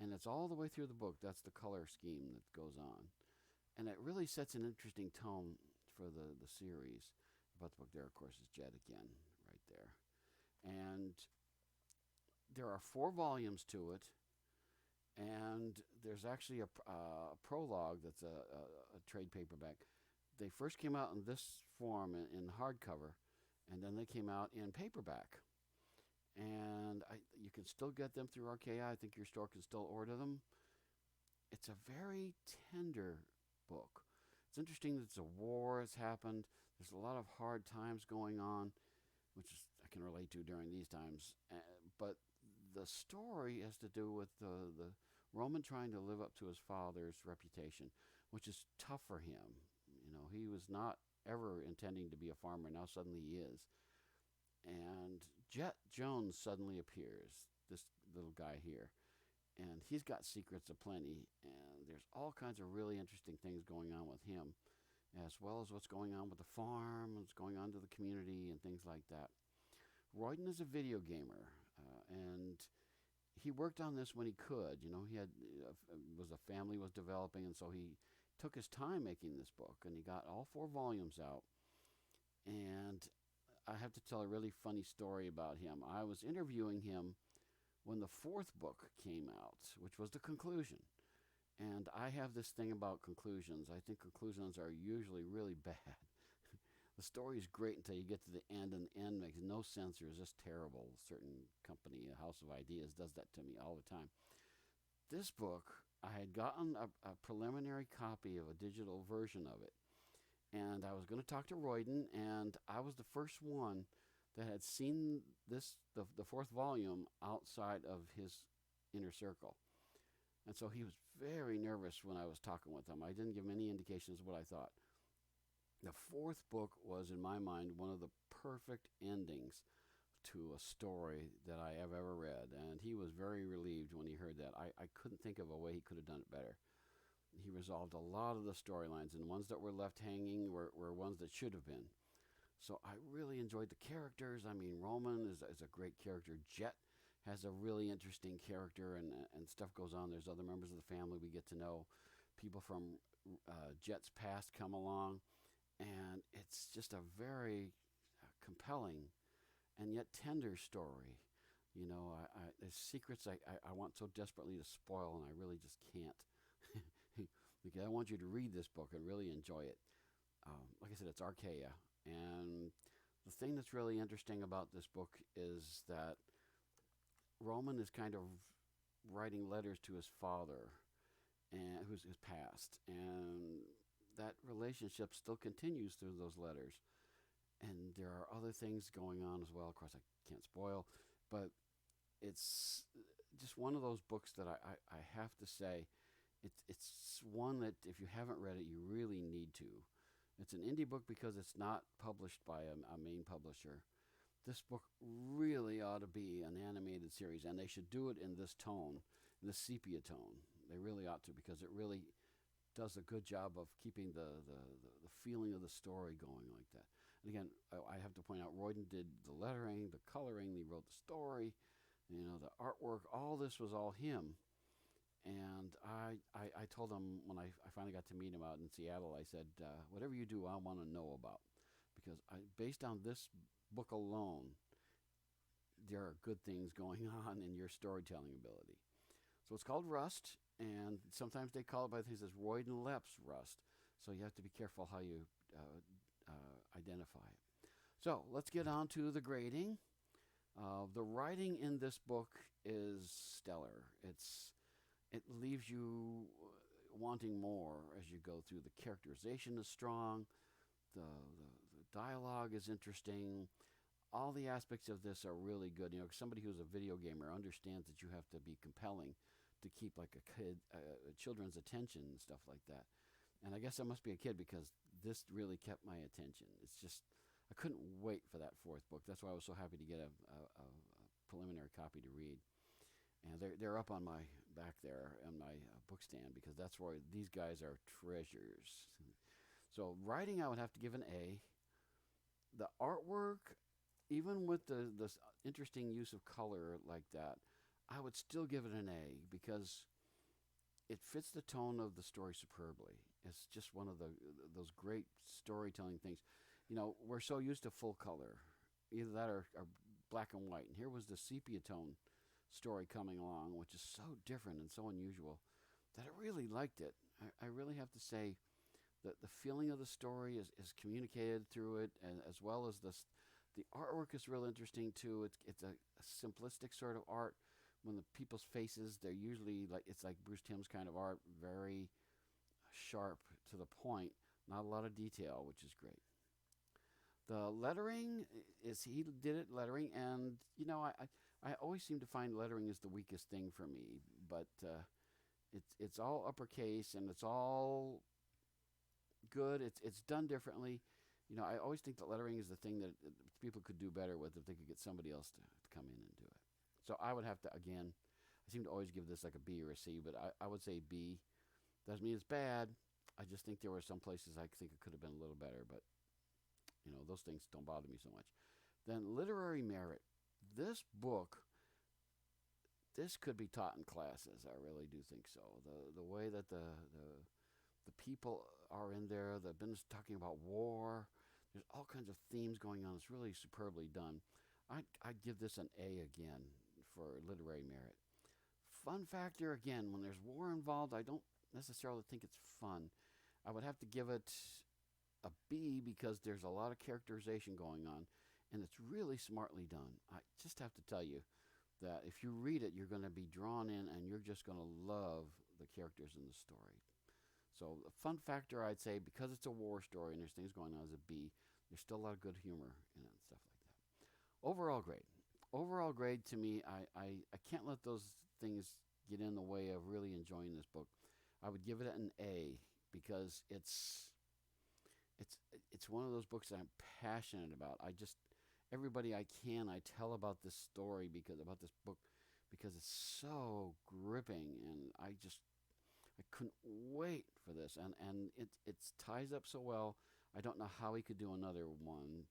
And it's all the way through the book. That's the color scheme that goes on. And it really sets an interesting tone for the series. About the book there, of course, is Jet again, right there. And there are 4 volumes to it. And there's actually a prologue that's a trade paperback. They first came out in this form in hardcover, and then they came out in paperback. And you can still get them through Archaea. I think your store can still order them. It's a very tender book. It's interesting that a war has happened. There's a lot of hard times going on, which I can relate to during these times. But the story has to do with the Roman trying to live up to his father's reputation. which is tough for him. He was not ever intending to be a farmer. Now suddenly he is. And Jet Jones suddenly appears, this little guy here. And he's got secrets aplenty. And there's all kinds of really interesting things going on with him, as well as what's going on with the farm, what's going on to the community, and things like that. Royden is a video gamer, and he worked on this when he could. He had a family was developing, and so he took his time making this book, and he got all 4 volumes out. And I have to tell a really funny story about him. I was interviewing him when the 4th book came out, which was the conclusion. And I have this thing about conclusions. I think conclusions are usually really bad. The story is great until you get to the end, and the end makes no sense or is just terrible. A certain company, a House of Ideas, does that to me all the time. This book, I had gotten a preliminary copy of a digital version of it. And I was going to talk to Royden, and I was the first one that had seen the 4th volume outside of his inner circle. And so he was very nervous when I was talking with him. I didn't give him any indications of what I thought. The 4th book was, in my mind, one of the perfect endings to a story that I have ever read. And he was very relieved when he heard that. I couldn't think of a way he could have done it better. He resolved a lot of the storylines, and ones that were left hanging were ones that should have been. So I really enjoyed the characters. I mean, Roman is a great character. Jet has a really interesting character, and stuff goes on. There's other members of the family we get to know. People from Jet's past come along, and it's just a very compelling and yet tender story. There's secrets I want so desperately to spoil, and I really just can't. Because I want you to read this book and really enjoy it. Like I said, it's Archaea. And the thing that's really interesting about this book is that Roman is kind of writing letters to his father, and who's passed. And that relationship still continues through those letters. And there are other things going on as well. Of course, I can't spoil. But it's just one of those books that I have to say, it's one that if you haven't read it, you really need to. It's an indie book because it's not published by a main publisher. This book really ought to be an animated series, and they should do it in this tone, the sepia tone. They really ought to, because it really does a good job of keeping the feeling of the story going like that. And again, I have to point out, Royden did the lettering, the coloring, he wrote the story, the artwork, all this was all him. And I told him when I finally got to meet him out in Seattle, I said, whatever you do, I want to know about. Because based on this book alone, there are good things going on in your storytelling ability. So it's called Rust, and sometimes they call it by things as Royden Lepp's Rust. So you have to be careful how you identify it. So let's get on to the grading. The writing in this book is stellar. It leaves you wanting more as you go through. The characterization is strong. The dialogue is interesting. All the aspects of this are really good. Somebody who's a video gamer understands that you have to be compelling to keep like a children's attention and stuff like that. And I guess I must be a kid because this really kept my attention. It's just, I couldn't wait for that 4th book. That's why I was so happy to get a preliminary copy to read. And they're up on my back there on my book stand, because that's where these guys are treasures. So writing, I would have to give an A. The artwork, even with the interesting use of color like that, I would still give it an A, because it fits the tone of the story superbly. It's just one of those great storytelling things. We're so used to full color, either that or black and white. And here was the sepia tone story coming along, which is so different and so unusual that I really liked it. I really have to say that the feeling of the story is communicated through it, and as well as the artwork is real interesting too. It's a simplistic sort of art. When the people's faces, they're usually it's like Bruce Timm's kind of art, very sharp to the point, not a lot of detail, which is great. The lettering he did it lettering, and I always seem to find lettering is the weakest thing for me, but it's all uppercase, and it's all good. It's done differently. You know, I always think that lettering is the thing that people could do better with if they could get somebody else to come in and do it. So I would have to, again, I seem to always give this like a B or a C, but I would say B. Doesn't mean it's bad. I just think there were some places I think it could have been a little better, but, you know, those things don't bother me so much. Then literary merit. This book, this could be taught in classes. I really do think so. The way that the people are in there, they've been talking about war. There's all kinds of themes going on. It's really superbly done. I'd give this an A again for literary merit. Fun factor, again, when there's war involved, I don't necessarily think it's fun. I would have to give it a B because there's a lot of characterization going on, and it's really smartly done. I just have to tell you that if you read it, you're going to be drawn in, and you're just going to love the characters in the story. So the fun factor, I'd say, because it's a war story and there's things going on, is a B. There's still a lot of good humor in it and stuff like that. Overall grade. Overall grade, to me, I can't let those things get in the way of really enjoying this book. I would give it an A because it's one of those books that I'm passionate about. Everybody I tell about this story about this book because it's so gripping, and I couldn't wait for this, and it ties up so well. I don't know how he could do another one.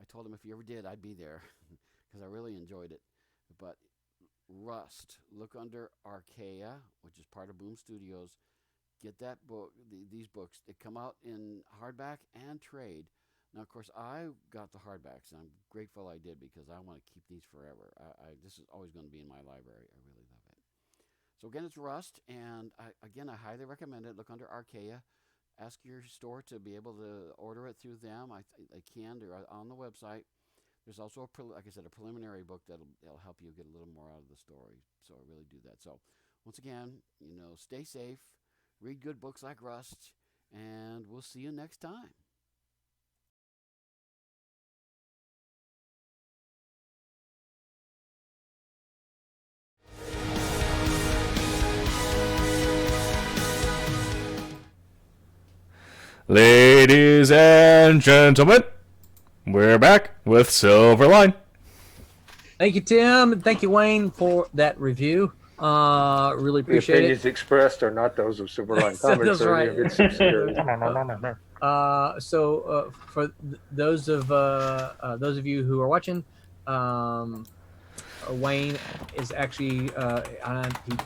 I told him if he ever did, I'd be there because I really enjoyed it. But Rust, look under Archaea, which is part of Boom Studios. Get that book, these books. They come out in hardback and trade. Now, of course, I got the hardbacks, and I'm grateful I did because I want to keep these forever. This is always going to be in my library. I really love it. So again, it's Rust, and I highly recommend it. Look under Archaea. Ask your store to be able to order it through them. They can. They're on the website. There's also, like I said, a preliminary book that'll help you get a little more out of the story. So I really do that. So once again, stay safe, read good books like Rust, and we'll see you next time. Ladies and gentlemen, we're back with Silverline. Thank you, Tim. Thank you, Wayne, for that review. Really appreciate the opinions it. expressed are not those of Silverline Comics. That's or right. any of its subsidiaries. So for those of you who are watching, Wayne is actually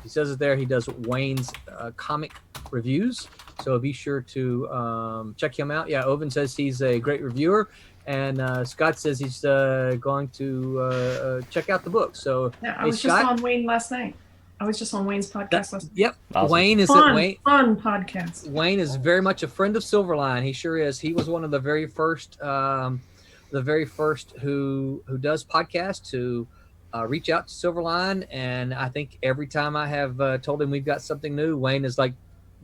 he says it there. He does Wayne's comic reviews. So be sure to check him out. Yeah, Oven says he's a great reviewer, and Scott says he's going to check out the book. So yeah, I was just on Wayne last night. I was just on Wayne's podcast last night. Yep, awesome. Wayne is fun podcast. Wayne is very much a friend of Silverline. He sure is. He was one of the very first who does podcasts to reach out to Silverline. And I think every time I have told him we've got something new, Wayne is like,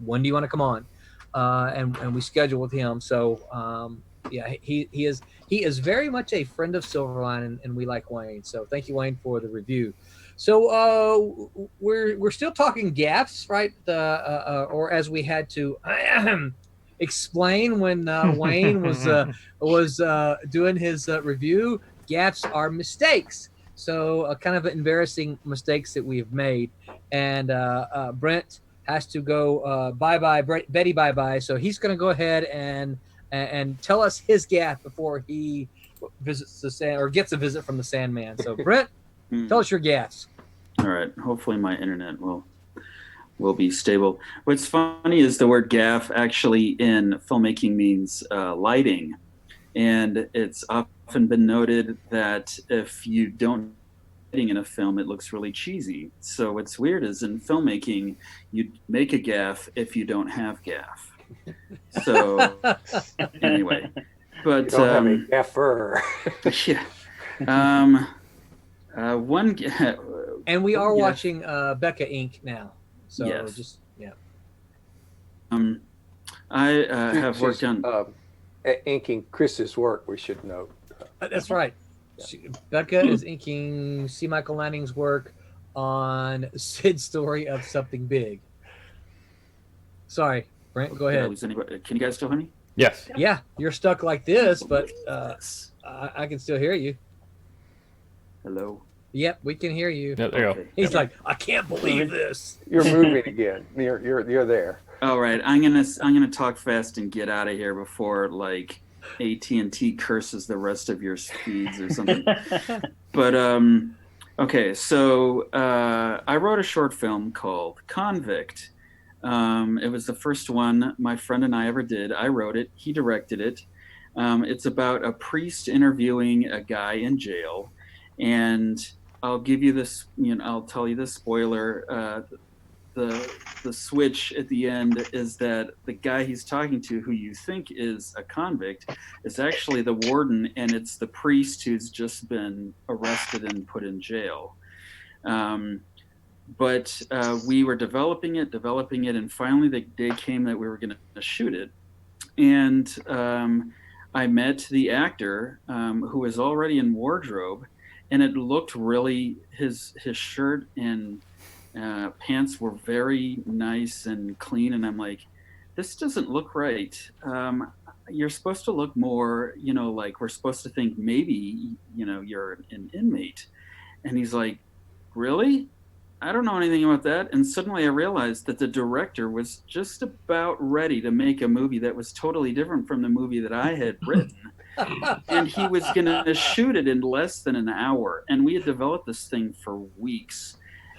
when do you want to come on? And we schedule with him. So yeah, he is very much a friend of Silverline, and we like Wayne. So thank you, Wayne, for the review. So we're still talking Gaffes, right? Or as we had to explain when Wayne was doing his review, Gaffes are mistakes. So kind of embarrassing mistakes that we have made, and Brent has to go bye-bye, Betty bye-bye. So he's going to go ahead and tell us his gaffe before he visits the sand or gets a visit from the Sandman. So Brent, tell us your gaffes. All right. Hopefully my internet will be stable. What's funny is the word gaffe actually in filmmaking means lighting, and it's often been noted that if you don't in a film, it looks really cheesy. So what's weird is in filmmaking, you make a gaffe if you don't have gaffe. So anyway, but you don't have a gaffer. Yeah. And we are watching Becca Inc. now. So yes. just yeah. I have worked on inking Chris's work. We should note. That's right. Becca is inking C. Michael Lanning's work on Sid's story of Something Big. Sorry, Brent, go Did I ahead. lose anybody? Can you guys still hear me? Yes. Yeah, you're stuck like this, but I can still hear you. Hello. Yep, we can hear you. Yeah, there you go. Okay. He's like, I can't believe this. You're moving again. You're there. All right, I'm gonna talk fast and get out of here before like AT&T curses the rest of your feeds or something. But okay, so I wrote a short film called Convict. It was the first one my friend and I ever did. I wrote it. He directed it. It's about a priest interviewing a guy in jail, and I'll give you this. I'll tell you the spoiler. The switch at the end is that the guy he's talking to, who you think is a convict, is actually the warden, and it's the priest who's just been arrested and put in jail. But we were developing it, and finally the day came that we were going to shoot it. And I met the actor who was already in wardrobe, and it looked really, his shirt and pants were very nice and clean, and I'm like, this doesn't look right. You're supposed to look more, like we're supposed to think maybe, you're an inmate. And he's like, really? I don't know anything about that. And suddenly I realized that the director was just about ready to make a movie that was totally different from the movie that I had written. And he was going to shoot it in less than an hour. And we had developed this thing for weeks.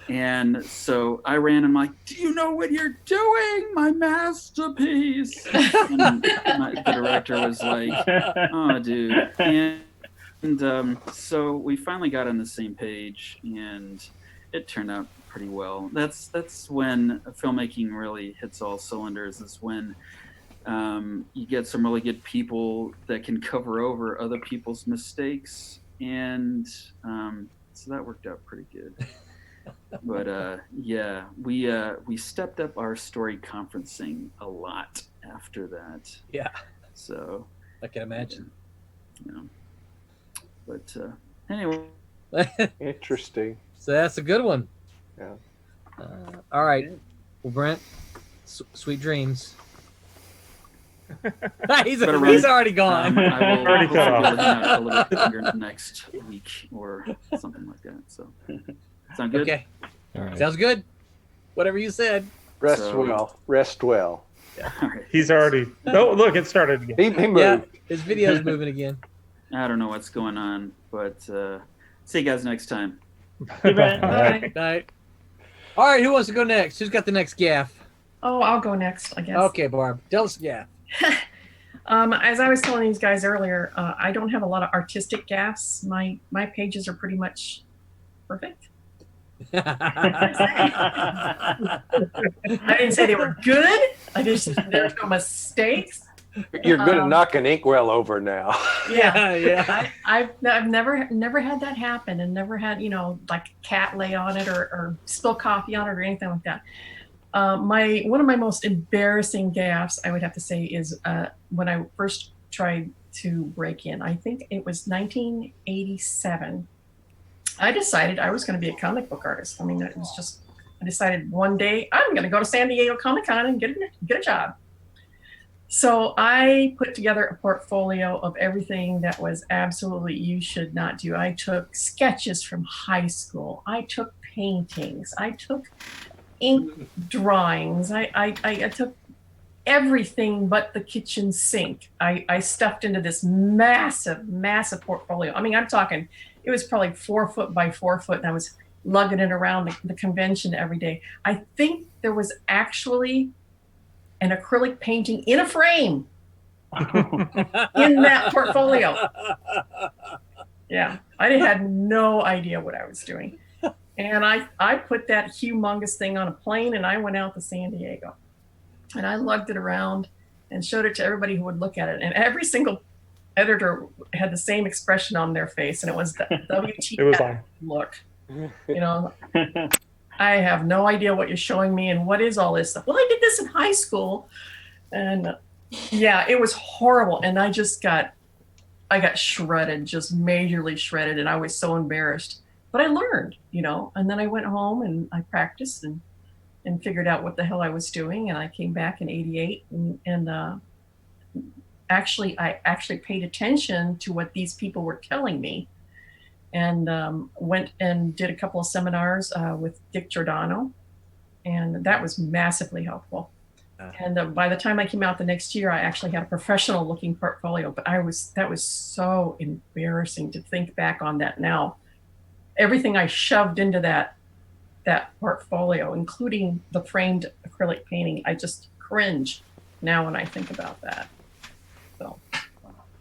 And so I ran and I'm like, do you know what you're doing? My masterpiece. And the director was like, oh, dude. And so we finally got on the same page, and it turned out pretty well. That's when filmmaking really hits all cylinders, is when you get some really good people that can cover over other people's mistakes. And so that worked out pretty good. But yeah, we stepped up our story conferencing a lot after that. Yeah. So I can imagine. But anyway. Interesting. So that's a good one. Yeah. All right. Well, Brent, sweet dreams. he's already gone. I will already cut off a little bit longer next week or something like that. So sound good? Okay. All right. Sounds good. Whatever you said. Rest well. Yeah. All right. He's already. Oh, look, it started again. He moved. Yeah, his video's moving again. I don't know what's going on, but see you guys next time. Hey, Brent. Night. Night. All right, who wants to go next? Who's got the next gaff? Oh, I'll go next, I guess. Okay, Barb. Tell us gaff. As I was telling these guys earlier, I don't have a lot of artistic gaffes. My pages are pretty much perfect. I didn't say they were good. There's no mistakes. You're good at knocking inkwell over now. Yeah. I've never had that happen, and never had like a cat lay on it or spill coffee on it or anything like that. One of my most embarrassing gaffes, I would have to say, is when I first tried to break in. I think it was 1987. I decided I was going to be a comic book artist. I mean, it was just, I decided one day I'm going to go to San Diego Comic-Con and get a job. So I put together a portfolio of everything that was absolutely you should not do. I took sketches from high school. I took paintings. I took ink drawings. I took everything but the kitchen sink. I stuffed into this massive portfolio. I mean, I'm talking, it was probably 4 foot by 4 foot, and I was lugging it around the convention every day. I think there was actually an acrylic painting in a frame in that portfolio. Yeah, I had no idea what I was doing. And I put that humongous thing on a plane, and I went out to San Diego. And I lugged it around and showed it to everybody who would look at it. And every single editor had the same expression on their face, and it was the WTF look. I have no idea what you're showing me, and what is all this stuff? Well, I did this in high school. And yeah, it was horrible. And I got shredded, just majorly shredded. And I was so embarrassed, but I learned, and then I went home and I practiced, and and figured out what the hell I was doing. And I came back in '88 and I actually paid attention to what these people were telling me, and went and did a couple of seminars with Dick Giordano, and that was massively helpful. And by the time I came out the next year, I actually had a professional looking portfolio, but that was so embarrassing to think back on that now. Everything I shoved into that portfolio, including the framed acrylic painting, I just cringe now when I think about that. So.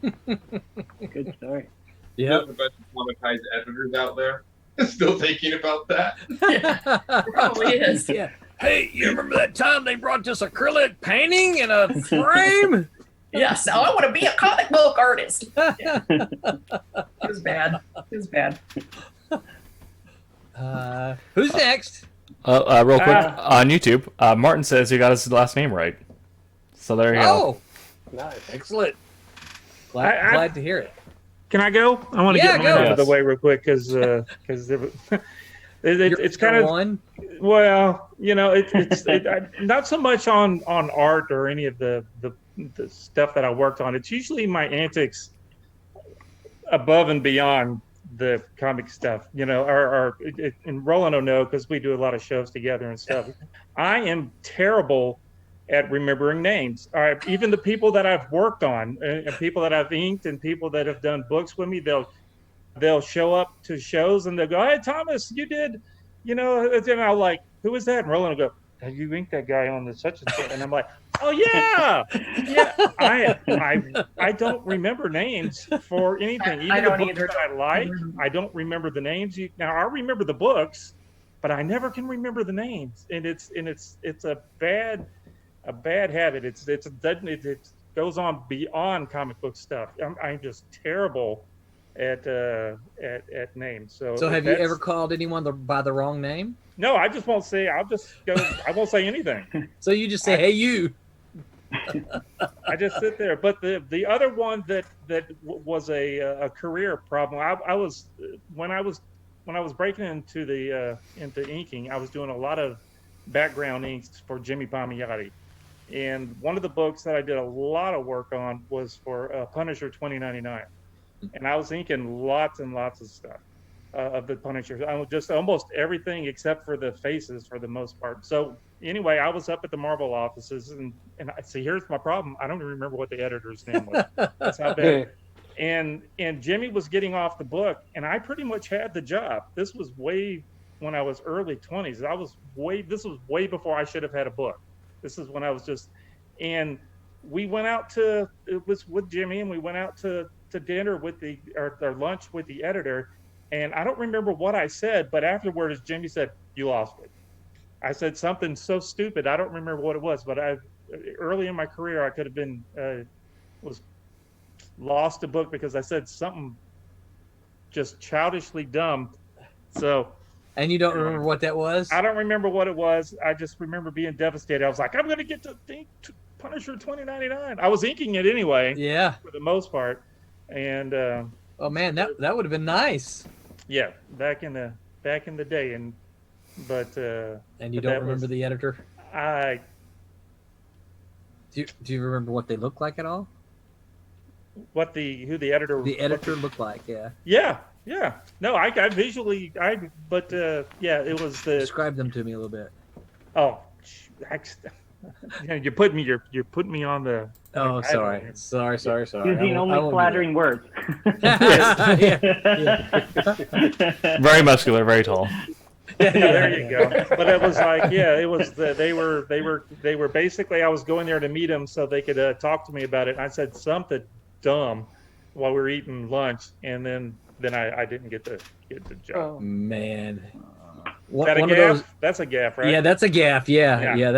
Good story. Yeah. There's a bunch of traumatized editors out there still thinking about that. Yeah, probably is. Yeah. Hey, you remember that time they brought this acrylic painting in a frame? Yes. Now I want to be a comic book artist. Yeah. It was bad. It was bad. Who's next? Real quick, on YouTube, Martin says he got his last name right. So there you go. Oh, nice. Excellent. Glad to hear it. Can I go? I want to get mine out of the way real quick because it's kind of one. Well, you know, it's not so much on art or any of the stuff that I worked on. It's usually my antics above and beyond the comic stuff, you know, and Roland will know because we do a lot of shows together and stuff. I am terrible at remembering names. Even the people that I've worked on, and people that I've inked, and people that have done books with me, they'll show up to shows and they'll go, "Hey, Thomas, you did, you know," and I'll like, "Who is that?" And Roland will go, "Hey, you inked that guy on the such and such," and I'm like, "Oh yeah, yeah." I don't remember names for anything. Even the books that I like, I don't remember the names. Now I remember the books, but I never can remember the names, and it's a bad habit. It goes on beyond comic book stuff. I'm just terrible at names. So have you ever called anyone by the wrong name? No, I just won't say. I'll just go. I won't say anything. So you just say, "Hey, you." I just sit there. But the other one that was a career problem. I was when I was breaking into inking, I was doing a lot of background inks for Jimmy Palmiotti. And one of the books that I did a lot of work on was for Punisher 2099. And I was inking lots and lots of stuff of the Punisher. I was just almost everything except for the faces for the most part. So anyway, I was up at the Marvel offices and I see, here's my problem. I don't even remember what the editor's name was. That's how bad. And Jimmy was getting off the book and I pretty much had the job. This was way when I was early 20s. This was way before I should have had a book. This is when I was just, and we went out it was with Jimmy, and we went out to dinner with or lunch with the editor. And I don't remember what I said, but afterwards, Jimmy said, "You lost it." I said something so stupid. I don't remember what it was, but early in my career, I could have been, was lost a book because I said something just childishly dumb. So. And you don't remember what that was? I don't remember what it was. I just remember being devastated. I was like, I'm going to get to think Punisher 2099. I was inking it anyway. Yeah. For the most part. And oh man, that would have been nice. Yeah, back in the day. And you don't remember the editor? Do you remember what they looked like at all? Who the editor? The editor looked like, yeah. Yeah. No, I visually, it was the. Describe them to me a little bit. Oh, you're putting me on the. Oh, sorry. Using only flattering words. Very muscular, very tall. Yeah, there you go. But it was like, they were basically, I was going there to meet them so they could talk to me about it. And I said something dumb while we were eating lunch, and then I didn't get the job. Oh man. That one of those, that's a gaff, right? Yeah, that's a gaff. Yeah.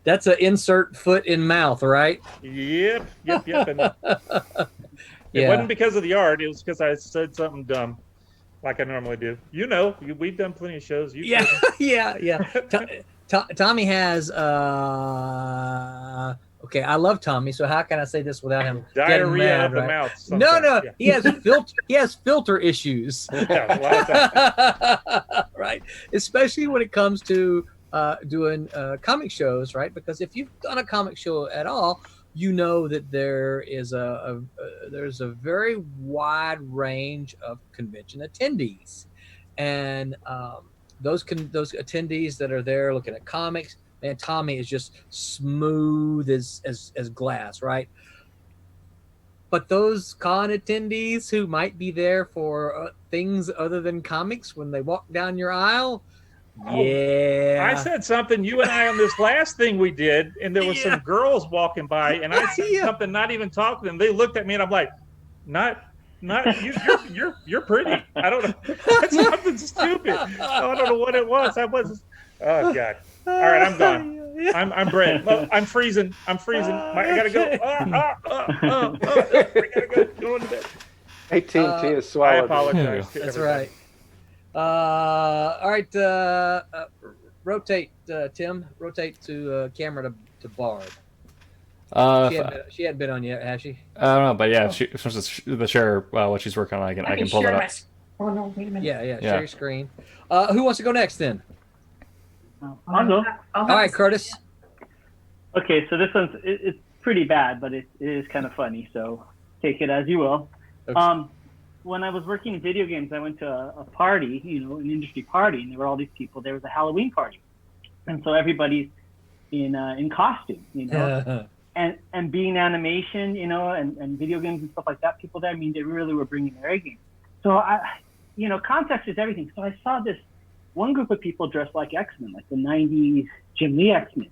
That's a insert foot in mouth, right? Yep. And it wasn't because of the art. It was because I said something dumb, like I normally do. You know, we've done plenty of shows. Yeah. Tommy has. Okay, I love Tommy. So how can I say this without him diarrhea getting mad, of the right? mouth? No. Yeah. He has filter issues. Yeah, a lot of times. Right, especially when it comes to doing comic shows, right? Because if you've done a comic show at all, you know that there is there's a very wide range of convention attendees, and those attendees that are there looking at comics, man, Tommy is just smooth as glass, right? But those con attendees who might be there for things other than comics, when they walk down your aisle, yeah. I said something, you and I, on this last thing we did, and there was some girls walking by, and I said something, not even talking to them. They looked at me, and I'm like, not you're pretty. I don't know. That's something stupid. I don't know what it was. I was. Oh God. All right, I'm gone. I'm Brent. Well, I'm freezing. I gotta go. I gotta go. Go into bed. Hey, T is swallowed. I apologize. That's right. All right. Rotate, Tim. Rotate to camera to Barb. She hadn't been on yet, has she? I don't know, but yeah, she wants to share what she's working on. I can pull that up. Oh no! Wait a minute. Yeah. Share your screen. Who wants to go next then? I'll go. All right, Kurtis. Okay, so this one's it's pretty bad, but it is kind of funny. So take it as you will. Okay. When I was working in video games, I went to a party, an industry party, and there were all these people. There was a Halloween party, and so everybody's in costume, and being animation, and video games and stuff like that. People there, they really were bringing their A game. So context is everything. So I saw this one group of people dressed like X-Men, like the '90s Jim Lee X-Men,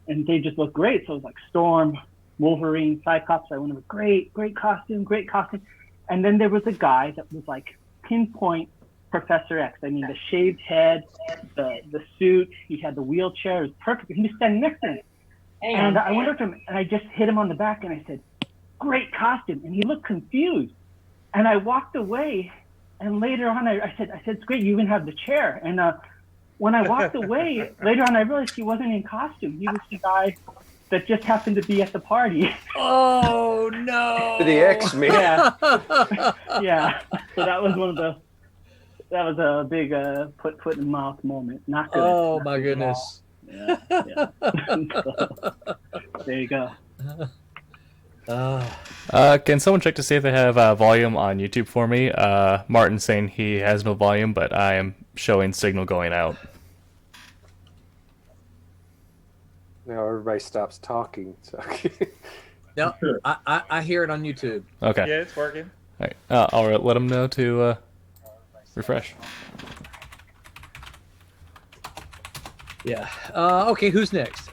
and they just looked great. So it was like Storm, Wolverine, Cyclops. I went with great costume. And then there was a guy that was like pinpoint Professor X. The shaved head, the suit, he had the wheelchair, it was perfect. He was standing next to me. And I went up to him and I just hit him on the back and I said, "Great costume." And he looked confused. And I walked away, and later on I said, "It's great, you even have the chair." And when I walked away, later on I realized he wasn't in costume. He was the guy that just happened to be at the party. Oh no! The X-Men. Yeah. So that was a big foot in mouth moment. Not good. Oh my goodness. Yeah. There you go. Can someone check to see if they have volume on YouTube for me? Martin's saying he has no volume, but I am showing signal going out. Now everybody stops talking. So. No, I hear it on YouTube. Okay. Yeah, it's working. All right. I'll let them know to refresh. Yeah. Okay, who's next?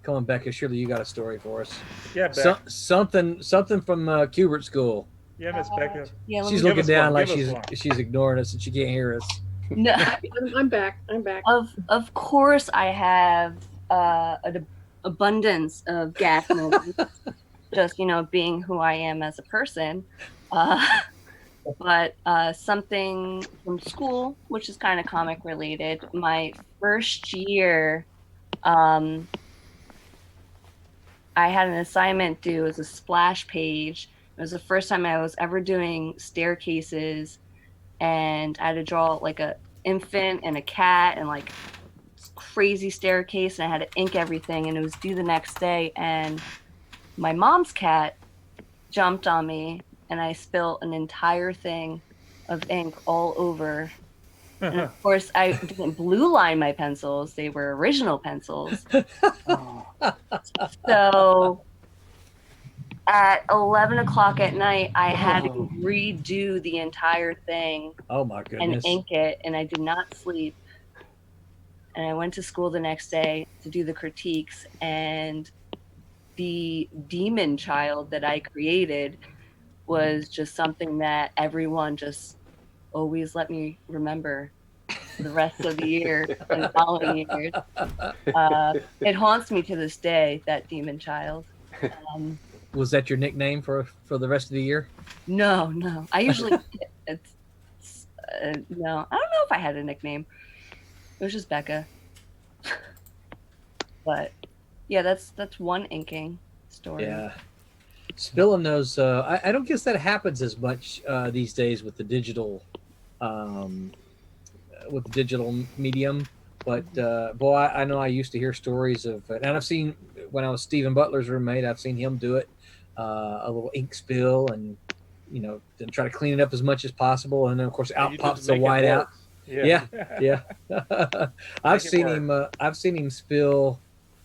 Come on, Becca. Surely you got a story for us. Yeah, Becca. Something from Kubert School. Yeah, Miss Becca. Yeah, she's looking down like she's ignoring us and she can't hear us. No, I'm back. Of course, I have an abundance of Gaffes movies. Just being who I am as a person. But something from school, which is kind of comic related. My first year, I had an assignment due as a splash page. It was the first time I was ever doing staircases, and I had to draw like a infant and a cat and like crazy staircase, and I had to ink everything, and it was due the next day, and my mom's cat jumped on me and I spilled an entire thing of ink all over. And of course, I didn't blue line my pencils. They were original pencils. So at 11 o'clock at night, I had to redo the entire thing. Oh my goodness. And ink it, and I did not sleep. And I went to school the next day to do the critiques, and the demon child that I created was just something that everyone just always let me remember for the rest of the year and the following years. It haunts me to this day, that demon child. Was that your nickname for the rest of the year? No. I usually, no. I don't know if I had a nickname. It was just Becca. But yeah, that's one inking story. Yeah. Spilling those, I don't guess that happens as much these days with the digital, with the digital medium. But boy, I know I used to hear stories of, and I've seen when I was Stephen Butler's roommate, I've seen him do it, a little ink spill, and then try to clean it up as much as possible, and then of course out pops the whiteout. Yeah. I've seen him spill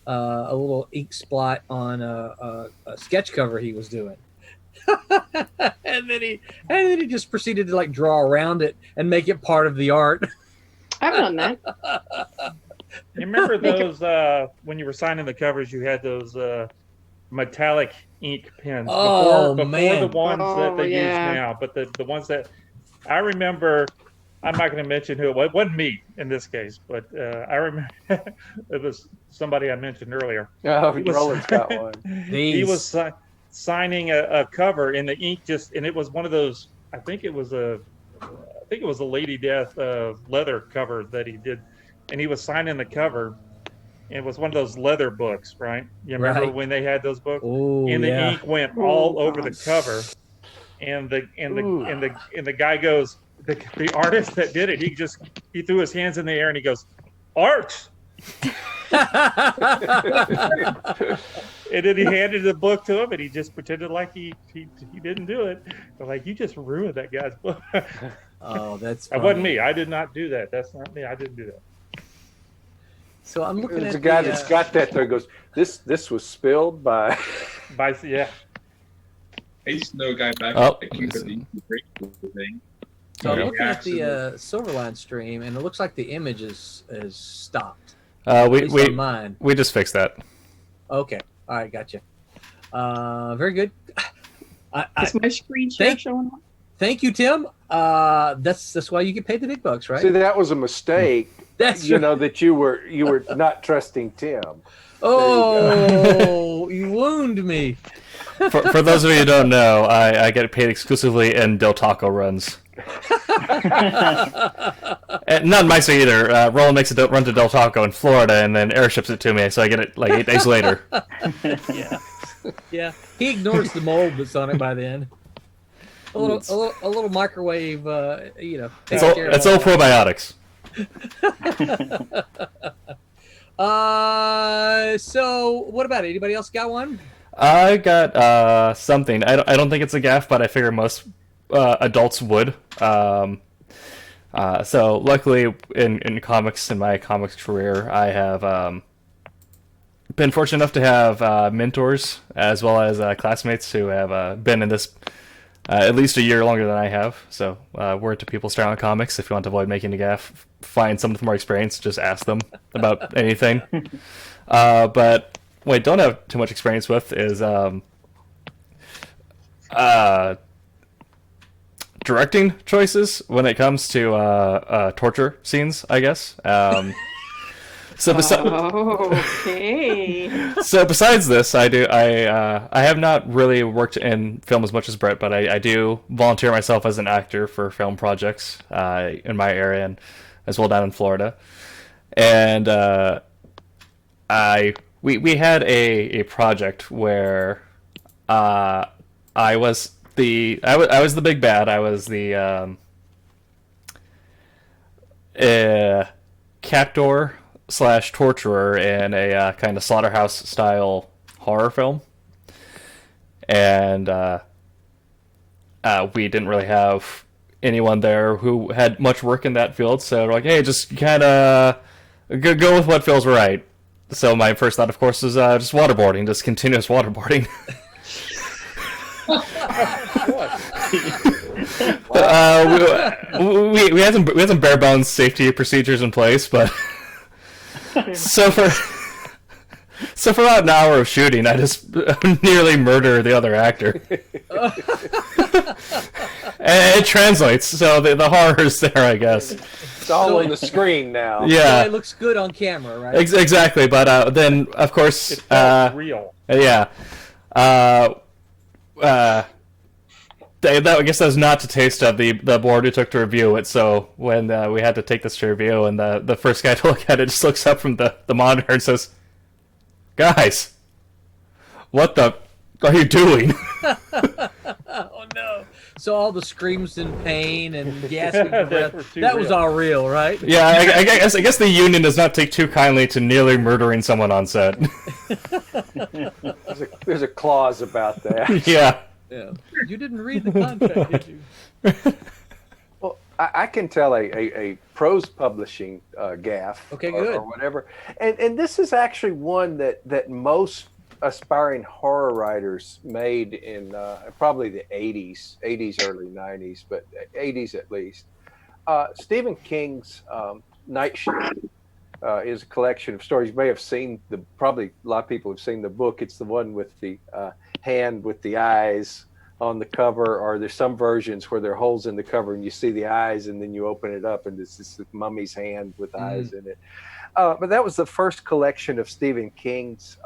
a little ink spot on a sketch cover he was doing. and then he just proceeded to like draw around it and make it part of the art. I've done that. You remember those when you were signing the covers, you had those metallic ink pens before man. the ones that they use now, but the ones that I remember. I'm not going to mention who it was. It wasn't me in this case, but I remember it was somebody I mentioned earlier. Oh, Roland's got one. He was signing a cover, and the ink and it was one of those. I think it was a Lady Death leather cover that he did, and he was signing the cover. And it was one of those leather books, right? You remember when they had those books? Ooh, and the ink went all over the cover, and the guy goes. The artist that did it, he threw his hands in the air and he goes, "Art!" And then he handed the book to him, and he just pretended like he didn't do it. They're like, "You just ruined that guy's book." Oh, that's that wasn't me. I did not do that. That's not me. I didn't do that. So I'm looking There's at a guy that's got that there. Goes, this was spilled by. Yeah. I used to know a guy back at Cuba that used to break the thing. So I'm looking at the Silverline stream, and it looks like the image is stopped. We just fixed that. Okay, all right, gotcha. Very good. Is my screen share showing up? Thank you, Tim. That's why you get paid the big bucks, right? See, that was a mistake. That's that you were not trusting Tim. Oh, you wound me. For those of you who don't know, I get paid exclusively in Del Taco runs. And not my say either. Roland makes a run to Del Taco in Florida and then airships it to me, so I get it like 8 days later. Yeah. He ignores the mold that's on it by then. A little microwave, It's all probiotics. So what about it? Anybody else got one? I got something. I don't think it's a gaff, but I figure most adults would. So luckily in comics, in my comics career, I have been fortunate enough to have mentors as well as classmates who have been in this at least a year longer than I have. So word to people starting on comics, if you want to avoid making a gaff, find someone with more experience, just ask them about anything. But what I don't have too much experience with is directing choices when it comes to torture scenes, I guess. So besides this, I have not really worked in film as much as Brett, but I do volunteer myself as an actor for film projects in my area and as well down in Florida. And we had a project where I was the big bad. I was the captor / torturer in a kind of slaughterhouse style horror film, and we didn't really have anyone there who had much work in that field, so we're like, hey, just kind of go with what feels right. So my first thought, of course, is just waterboarding, just continuous waterboarding. We had some bare bones safety procedures in place, but so for about an hour of shooting, I just nearly murder the other actor. And it translates, so the horror is there, I guess. It's all on the screen now. Yeah, it looks good on camera, right? Exactly, but then of course, it felt real. Yeah. I guess that was not to taste of the board who took to review it. So when we had to take this to review, and the first guy to look at it just looks up from the monitor and says, "Guys, what the are you doing?" Oh no! So all the screams in pain and gasping for That breath, was too that was real. all real, right? Yeah, I guess the union does not take too kindly to nearly murdering someone on set. There's a clause about that. Yeah. Yeah. You didn't read the contract, did you? Well, I can tell a prose publishing gaffe, Okay, good. or whatever, and this is actually one that most aspiring horror writers made in probably the 80s, early 90s, but 80s at least. Stephen King's Night Shift is a collection of stories. You may have seen probably a lot of people have seen the book. It's the one with the hand with the eyes on the cover, or there's some versions where there are holes in the cover and you see the eyes and then you open it up and it's this mummy's hand with eyes in it. But that was the first collection of Stephen King's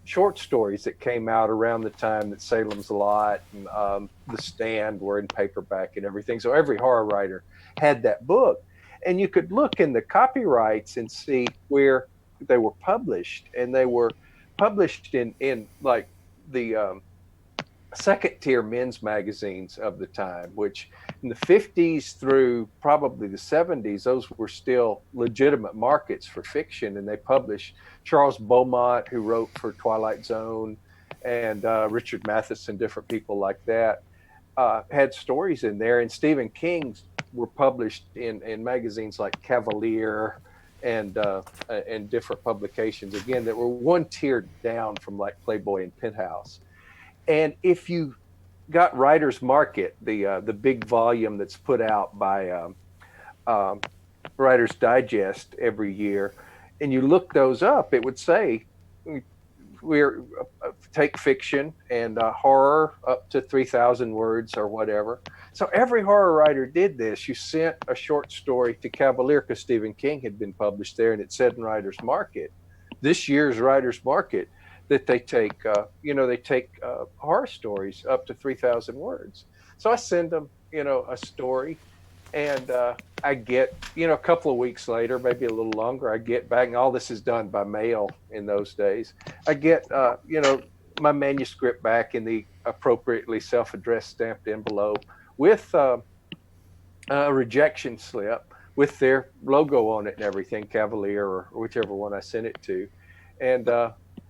short stories that came out around the time that Salem's Lot and The Stand were in paperback and everything. So every horror writer had that book. And you could look in the copyrights and see where they were published. And they were published in like the second tier men's magazines of the time, which in the 50s through probably the 70s, those were still legitimate markets for fiction. And they published Charles Beaumont, who wrote for Twilight Zone, and Richard Matheson, different people like that, had stories in there. And Stephen King's were published in magazines like Cavalier and different publications, again, that were one tier down from like Playboy and Penthouse. And if you got Writer's Market, the big volume that's put out by Writer's Digest every year, and you look those up, it would say we're take fiction and horror up to 3,000 words or whatever. So every horror writer did this. You sent a short story to Cavalier because Stephen King had been published there, and it said in Writer's Market, this year's Writer's Market, that they take, horror stories up to 3,000 words. So I send them, a story, and I get, a couple of weeks later, maybe a little longer, I get back, and all this is done by mail in those days. I get, my manuscript back in the appropriately self-addressed stamped envelope with a rejection slip with their logo on it and everything, Cavalier or whichever one I sent it to. And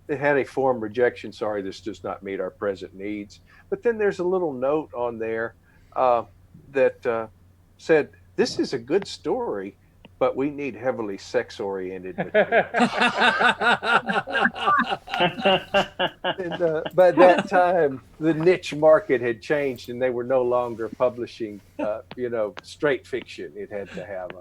it had a form rejection. Sorry, this does not meet our present needs. But then there's a little note on there that said, this is a good story, but we need heavily sex-oriented material. And, by that time, the niche market had changed, and they were no longer publishing, straight fiction. It had to have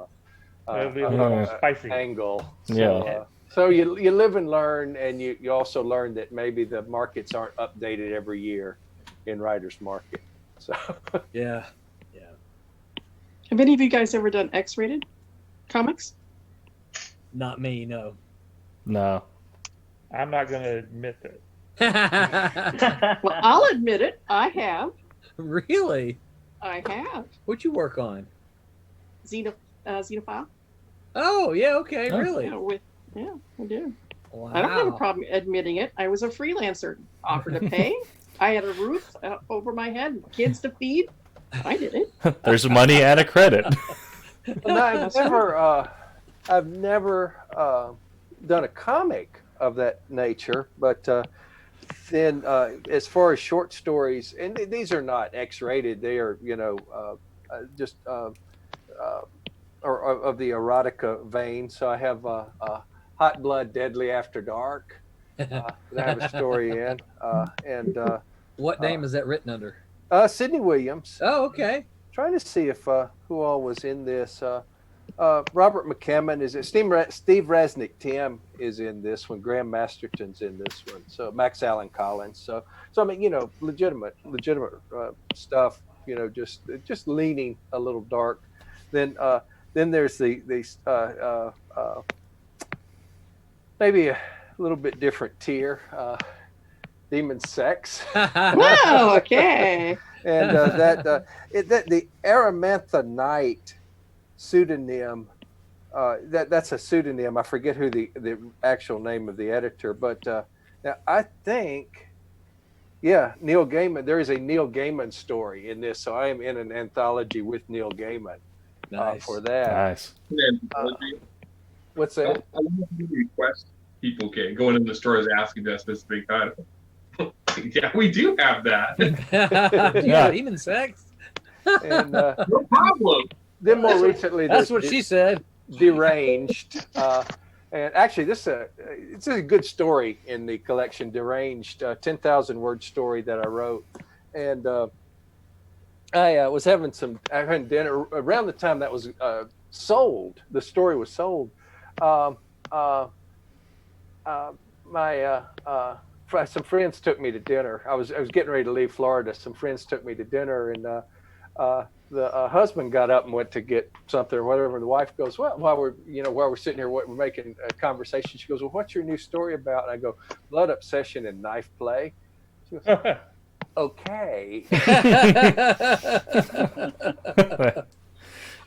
spicy angle. Yeah. So you live and learn, and you also learn that maybe the markets aren't updated every year in Writer's Market. So yeah. Have any of you guys ever done X-rated comics? Not me, no. No. I'm not going to admit that. Well, I'll admit it. I have. Really? I have. What'd you work on? Xenophile. Oh, yeah, okay, really? Yeah, I do. Wow. I don't have a problem admitting it. I was a freelancer, offered to pay. I had a roof over my head, kids to feed. I did it. There's money and a credit. Well, I've never done a comic of that nature, but then as far as short stories, and these are not X-rated, they are, just or of the erotica vein. So I have Hot Blood, Deadly After Dark. That I have a story in. And what name is that written under? Sidney Williams. Oh, okay. Trying to see if who all was in this. Robert McCammon is it. Steve Resnick Tim is in this one. Graham Masterton's in this one. So Max Allen Collins. So I mean, legitimate stuff. Just leaning a little dark. Then there's the maybe a little bit different tier. Demon Sex. Whoa, okay. And the Aramantha Knight pseudonym, that's a pseudonym. I forget who the actual name of the editor, but now I think Yeah, Neil Gaiman. There is a Neil Gaiman story in this, so I am in an anthology with Neil Gaiman for that. Nice. What's that? I love when you request people going in the stores asking that specific title. Yeah, we do have that. Do you have demon sex? And, no problem. Then more recently, that's what she said. Deranged. And actually, it's a good story in the collection, Deranged, 10,000 word story that I wrote. And I was having dinner around the time that was sold. The story was sold. Some friends took me to dinner. I was getting ready to leave Florida. Some friends took me to dinner, and the husband got up and went to get something or whatever. The wife goes, "Well, while we're sitting here, we're making a conversation." She goes, "Well, what's your new story about?" And I go, "Blood obsession and knife play." She goes, "Okay."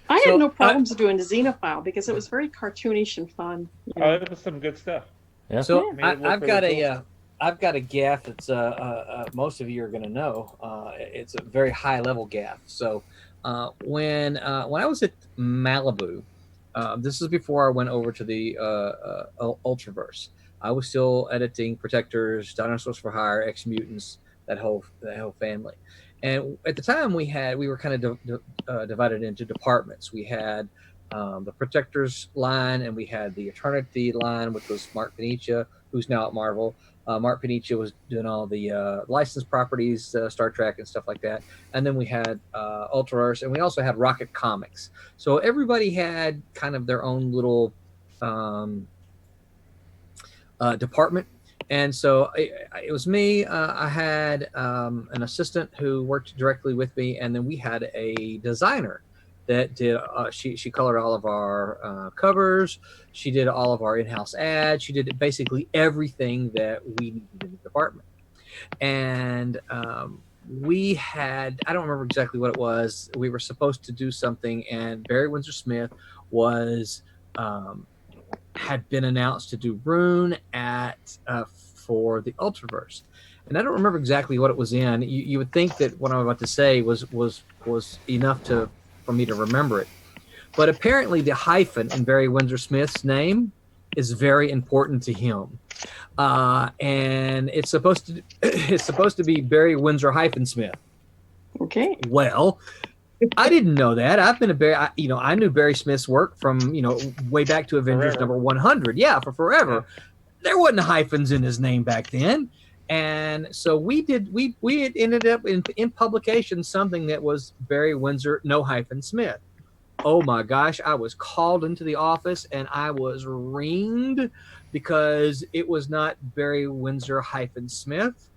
I had no problems doing Xenophile because it was very cartoonish and fun. You know? It was some good stuff. Yeah. So I've got a gaff that's most of you are going to know. It's a very high level gaff. So when I was at Malibu, this is before I went over to the Ultraverse. I was still editing Protectors, Dinosaurs for Hire, Ex Mutants, that whole family. And at the time we were kind of divided into departments. We had the Protectors line, and we had the Eternity line, which was Mark Panicia, who's now at Marvel. Mark Panicia was doing all the licensed properties, Star Trek and stuff like that. And then we had Ultraverse, and we also had Rocket Comics. So everybody had kind of their own little department. And so it was me. I had an assistant who worked directly with me, and then we had a designer that did. She colored all of our covers. She did all of our in-house ads. She did basically everything that we needed in the department. And we had, I don't remember exactly what it was. We were supposed to do something, and Barry Windsor Smith was had been announced to do Rune for the Ultraverse. And I don't remember exactly what it was in. You would think that what I'm about to say was enough for me to remember it. But apparently the hyphen in Barry Windsor Smith's name is very important to him. And it's supposed to be Barry Windsor Smith. Okay. Well, I didn't know that. I've been I knew Barry Smith's work from, way back to Avengers number 100. Yeah, for forever. Yeah. There wasn't hyphens in his name back then. And so we had ended up in publication something that was Barry Windsor Smith. Oh my gosh, I was called into the office and I was ringed because it was not Barry Windsor Smith.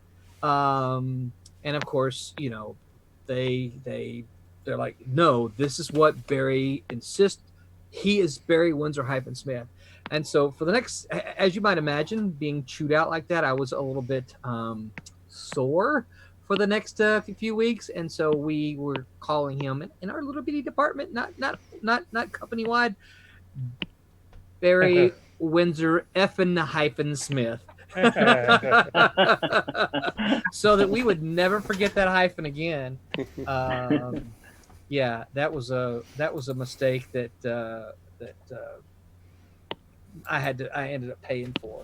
And of course, they're like, no, this is what Barry insists. He is Barry Windsor Smith. And so for the next, as you might imagine, being chewed out like that, I was a little bit sore for the next few weeks. And so we were calling him in our little bitty department, not company wide, Barry Windsor Smith. So that we would never forget that hyphen again. Yeah, that was a mistake that I ended up paying for.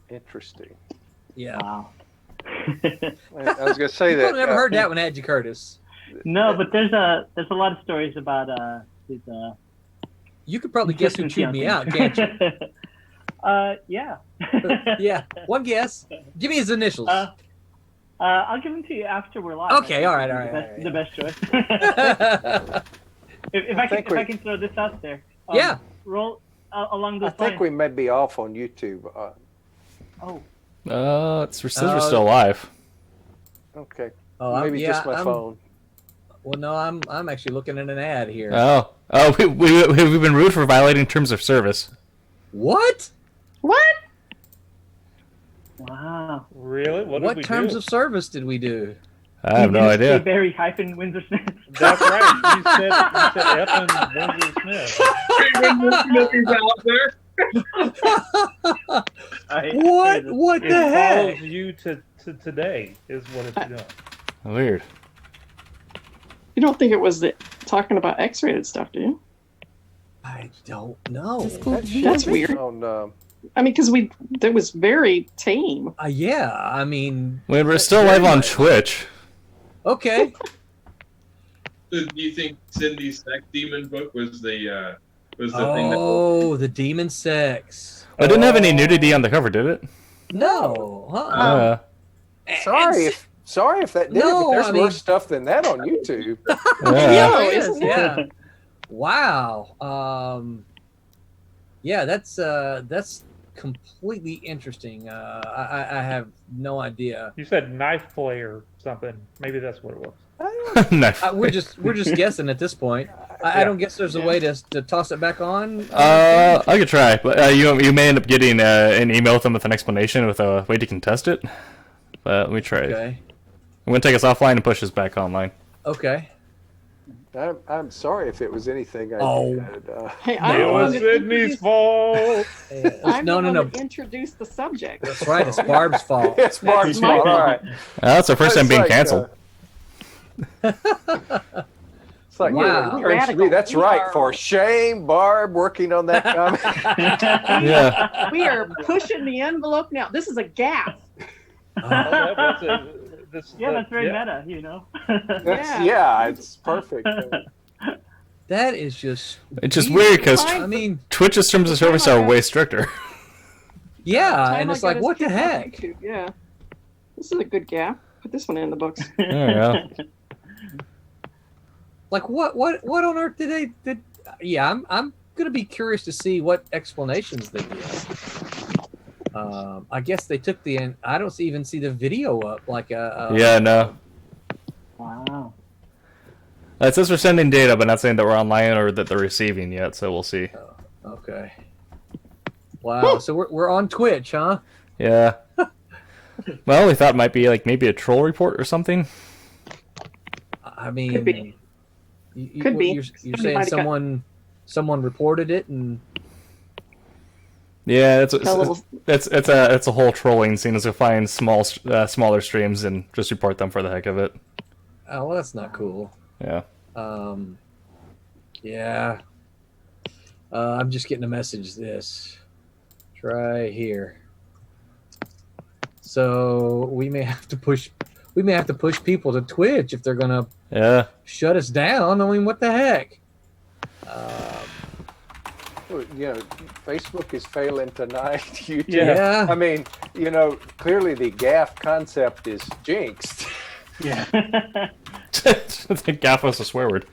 Interesting. Yeah. Wow. I was going to say that. I've never heard that one, had you, Kurtis? No, but there's a lot of stories about his. You could probably guess who chewed me out, can't you? Yeah. Yeah. One guess. Give me his initials. I'll give them to you after we're live. Okay. All right. The best choice. If I can throw this out there. Yeah. Roll along those lines. I think we may be off on YouTube. It's for Silver's still alive. Okay. Oh, maybe just my phone. Well, no, I'm actually looking at an ad here. Oh, we've been rude for violating terms of service. What? Wow. Really? What terms of service did we do? I have no idea. Barry Windsor Smith. That's right. You said Effin Windsor Smith. Windsor Smith is out there. What the It heck? follows you to today is what it's doing. Weird. You don't think it was talking about X-rated stuff, do you? I don't know. That's weird. I mean, because that was very tame. Yeah, I mean, We're still live on Twitch. Okay. Do you think Cindy's sex demon book was the thing? Oh, the demon sex. It didn't have any nudity on the cover, did it? No. Sorry if that did it, but there's worse stuff than that on YouTube. Yeah. Wow. Yeah, that's completely interesting. I have no idea. You said knife play or something. Maybe that's what it was. We're just guessing at this point. I don't guess there's a way to toss it back on. I could try, but you may end up getting an email with them with an explanation with a way to contest it. But let me try. Okay. I'm gonna take us offline and push us back online. Okay. I'm sorry if it was anything I did. Hey, It was Sydney's fault. I'm No. to introduce the subject. That's right. It's Barb's fault. It's Barb's fault. All right. That's our first time being canceled. It's like, Radical. that's right. For shame, Barb, working on that comic. Yeah. We are pushing the envelope now. This is a gaff. That's very meta, you know. It's perfect. That is just. It's just weird because I mean, Twitch's terms of service are way stricter. Yeah, and it's like, what the heck? YouTube. Yeah, this is a good gaff. Put this one in the books. Yeah. Like what on earth did they? Yeah, I'm gonna be curious to see what explanations they give. I guess they took I don't even see the video up. Yeah, no. Wow. It says we're sending data, but not saying that we're online or that they're receiving yet. So we'll see. Okay. Wow. So we're on Twitch, huh? Yeah. Well, we thought it might be like maybe a troll report or something. I mean, could be. Could be. You're saying someone reported it and. Yeah, it's a whole trolling scene as we find smaller streams and just report them for the heck of it. Oh well, that's not cool. Yeah. Yeah. I'm just getting a message. Try here. So we may have to push people to Twitch if they're gonna shut us down. I mean, what the heck? Facebook is failing tonight. YouTube. Yeah. I mean, clearly the gaff concept is jinxed. Yeah. I think gaff was a swear word.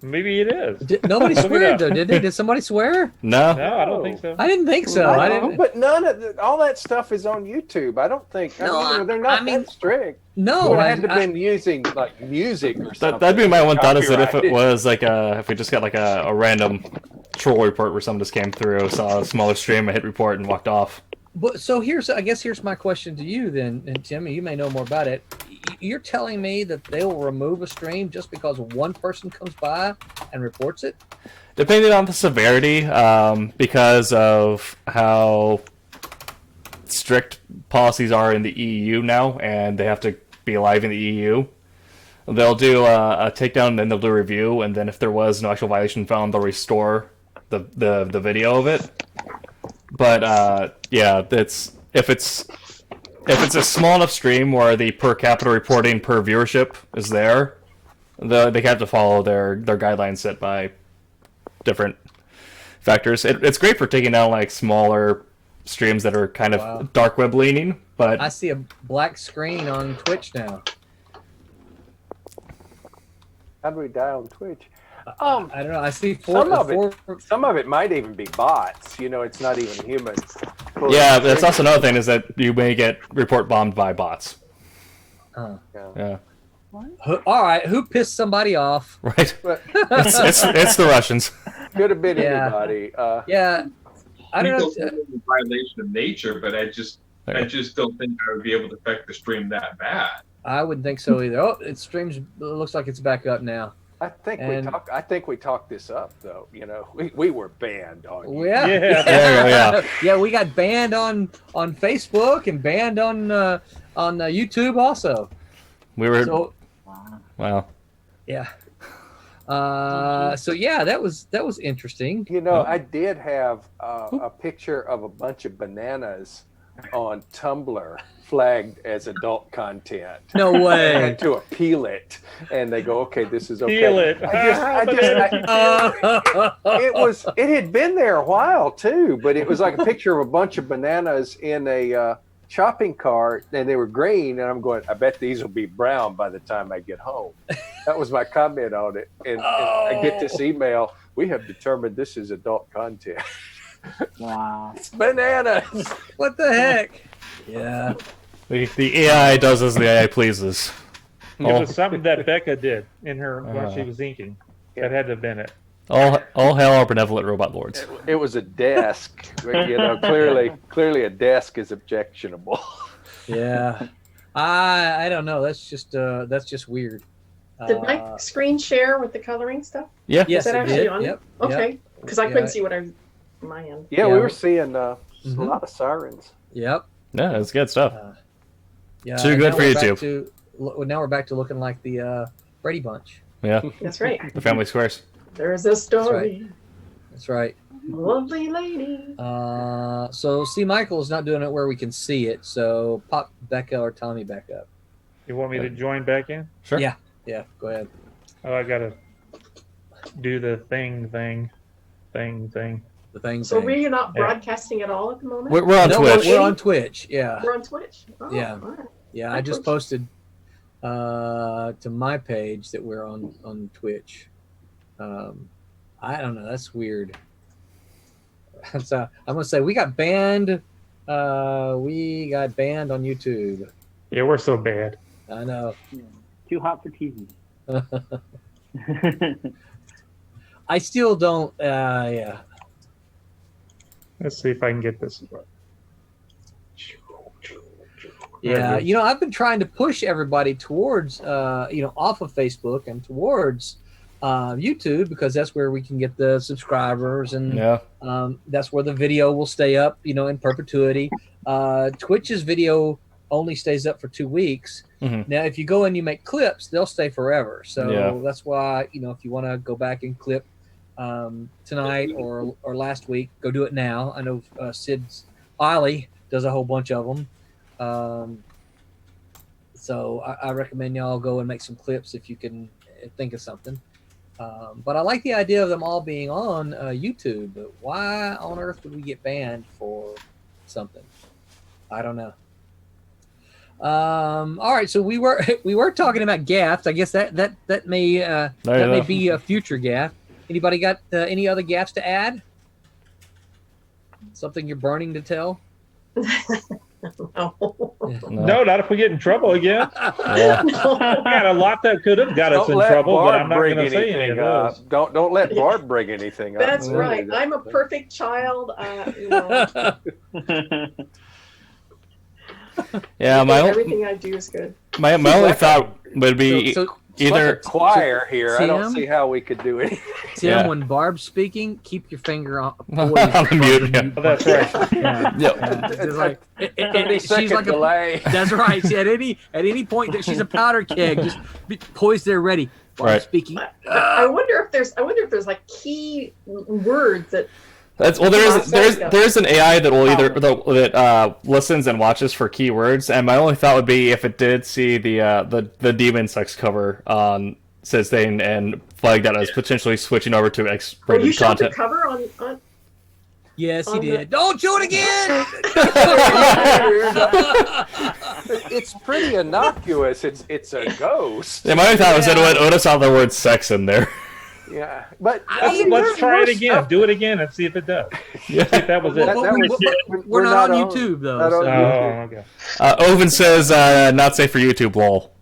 Maybe it is. Nobody swear though, did they? Did somebody swear? No. No, I don't think so. I didn't think so. I didn't. But none of all that stuff is on YouTube. I don't think. They're not that strict. No, I had to been using like music or something. That'd be my one thought is that if it was like if we just got like a random troll report where someone just came through, saw a smaller stream, a hit report, and walked off. But so here's my question to you then, and Tim, you may know more about it. You're telling me that they will remove a stream just because one person comes by and reports it? Depending on the severity, because of how strict policies are in the EU now, and they have to be alive in the EU, they'll do a takedown and then they'll do a review, and then if there was no actual violation found, they'll restore the video of it. But yeah, if it's a small enough stream where the per capita reporting per viewership is there, they have to follow their guidelines set by different factors. It's great for taking down like smaller streams that are kind of dark web leaning, but I see a black screen on Twitch now. How do we die on Twitch? I don't know. I see some of it might even be bots. It's not even humans. Yeah, that's also another thing is that you may get report bombed by bots. Yeah. All right, who pissed somebody off? Right. It's the Russians. Could have been anybody. Yeah. I don't know. It's a violation of nature, but I just don't think I would be able to affect the stream that bad. I wouldn't think so either. Oh, it streams. It looks like it's back up now. I think we talked this up though. You know, we were banned on. Yeah, we got banned on Facebook and banned on YouTube also. We were. Wow. Yeah. So yeah, that was interesting. You know, I did have a picture of a bunch of bananas on Tumblr flagged as adult content. No way. I had to appeal it, and they go, "Okay, this is okay." Appeal it. It had been there a while too, but it was like a picture of a bunch of bananas in a shopping cart, and they were green, and I'm going, I bet these will be brown by the time I get home. That was my comment on it, and I get this email, we have determined this is adult content. Wow. It's bananas. What the heck? Yeah. The AI does as the AI pleases. It was something that Becca did in her while she was inking. That had to have been it. All hail our benevolent robot lords. It was a desk. You know, clearly a desk is objectionable. Yeah. I don't know. That's just weird. Did my screen share with the coloring stuff? Yeah. Yes, Is that it actually did. on? Yep. Okay. Because I couldn't see what I my end. Yeah, we were seeing a lot of sirens. Yep. Yeah, it's good stuff. Yeah. Too good for YouTube. Now we're back to looking like the Brady Bunch. Yeah. That's right. The Family Squares. There's a story. That's right. Lovely lady. So C. Michael is not doing it where we can see it. So pop Becca or Tommy back up. You want me to join back in? Sure. Yeah. Yeah. Go ahead. Oh, I gotta do the thing. The thing. So we're not broadcasting at all at the moment? We're on Twitch. We're on Twitch. Yeah. We're on Twitch. Oh, Yeah. all right. Yeah. I just posted to my page that we're on Twitch. I don't know. That's weird. So I'm gonna say we got banned. We got banned on YouTube. Yeah, we're so bad. I know. Yeah. Too hot for TV. I still don't. Yeah. Let's see if I can get this. Yeah, you know, I've been trying to push everybody towards, off of Facebook and towards YouTube, because that's where we can get the subscribers, and that's where the video will stay up, in perpetuity. Twitch's video only stays up for 2 weeks. Mm-hmm. Now, if you go and you make clips, they'll stay forever. So that's why, if you want to go back and clip tonight or last week, go do it now. I know Sid's Ollie does a whole bunch of them. So I recommend y'all go and make some clips if you can think of something. But I like the idea of them all being on YouTube. But why on earth would we get banned for something? I don't know. All right, so we were talking about gaffes. I guess that may be a future gaff. Anybody got any other gaffes to add? Something you're burning to tell? No. No, not if we get in trouble again. We got a lot that could have got us in trouble, but I'm not going to say any of those. Don't let Barb bring anything up. That's right. I'm a perfect child. Yeah, everything I do is good. My only thought would be either like a choir here. Tim? I don't see how we could do anything. Tim, when Barb's speaking, keep your finger on the mute. Yeah. That's right. Just like, she's like delay. That's right. See, at any point that she's a powder keg, just be poised there, ready. Barb's speaking. I wonder if there's like key words that. There's an AI that will that listens and watches for keywords, and my only thought would be if it did see the demon sex cover on Sid's thing and flagged that as potentially switching over to X-rated you showed content. the cover on. Yes, he did. Don't do it again. It's pretty innocuous. It's a ghost. Yeah, my only thought was that it would notice all the word sex in there. Yeah, but let's try it again. Do it again and see if it does. Yeah. See if that was it. We're not on YouTube though. YouTube. Okay. Oven says not safe for YouTube. Lol.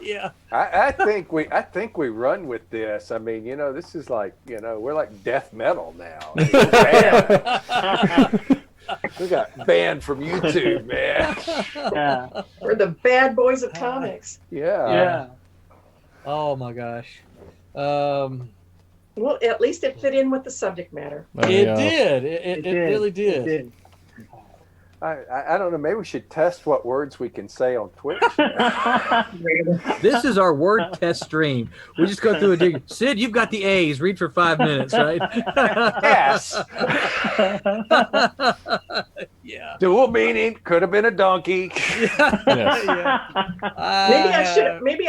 Yeah. I think we run with this. I mean, this is like, we're like death metal now. We got banned from YouTube, man. Yeah. We're the bad boys of comics. Yeah. Oh my gosh. Well, at least it fit in with the subject matter. It did. It really did. It did. I don't know. Maybe we should test what words we can say on Twitch. This is our word test stream. We just go through a dig. Sid, you've got the A's. Read for 5 minutes, right? Yes. Yeah. Dual meaning. Could have been a donkey. Maybe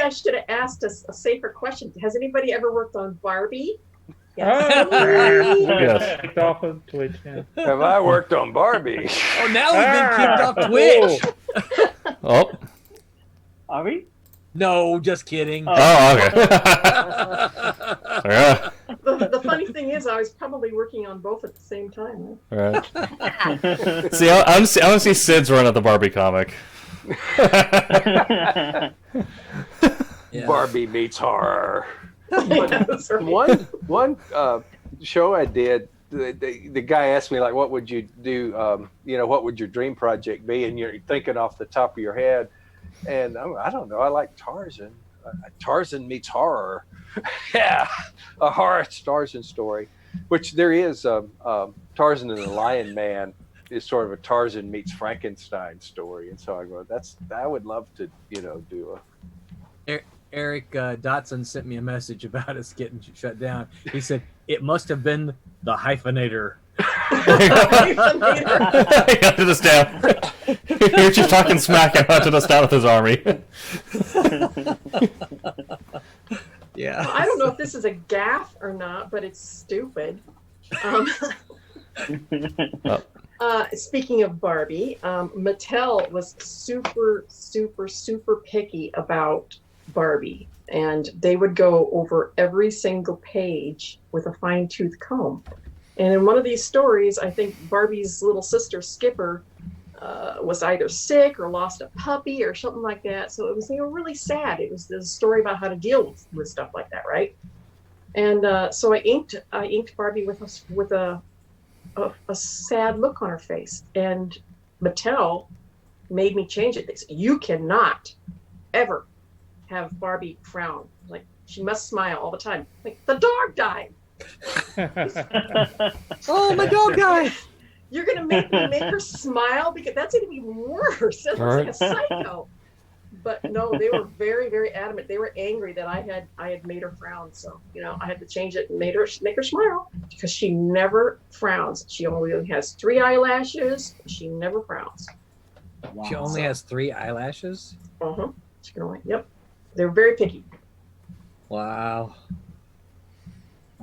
I should have asked a safer question. Has anybody ever worked on Barbie? Yes. Yes. Kicked off of Twitch. Yeah. Have I worked on Barbie? Oh, now we've been kicked off Twitch. Oh. Are we? No, just kidding. Oh, okay. The funny thing is, I was probably working on both at the same time. All right. See, I want to see Sid's run at the Barbie comic. Barbie meets horror. One show I did, the guy asked me, like, what would you do, what would your dream project be? And you're thinking off the top of your head. And I don't know, I like Tarzan. Tarzan meets horror. Yeah, a horror Tarzan story, which there is. Tarzan and the Lion Man is sort of a Tarzan meets Frankenstein story. And so I go, I would love to, do a... Eric Dotson sent me a message about us getting shut down. He said, it must have been the hyphenator. He hunted us down. He was just talking smack and hunted us down with his army. Yeah. I don't know if this is a gaffe or not, but it's stupid. Speaking of Barbie, Mattel was super, super, super picky about Barbie, and they would go over every single page with a fine-tooth comb. And in one of these stories, I think Barbie's little sister Skipper was either sick or lost a puppy or something like that. So it was really sad. It was this story about how to deal with stuff like that, right? And so I inked Barbie with a sad look on her face, and Mattel made me change it. They said, you cannot ever have Barbie frown. Like, she must smile all the time. Like, the dog died. Oh, my dog died. You're gonna make her smile, because that's gonna be worse. That's like a psycho. But no, they were very, very adamant. They were angry that I had made her frown. So I had to change it and make her smile, because she never frowns. She only has 3 eyelashes. She never frowns. Wow. She only has 3 eyelashes. She can only. Yep. They're very picky. Wow.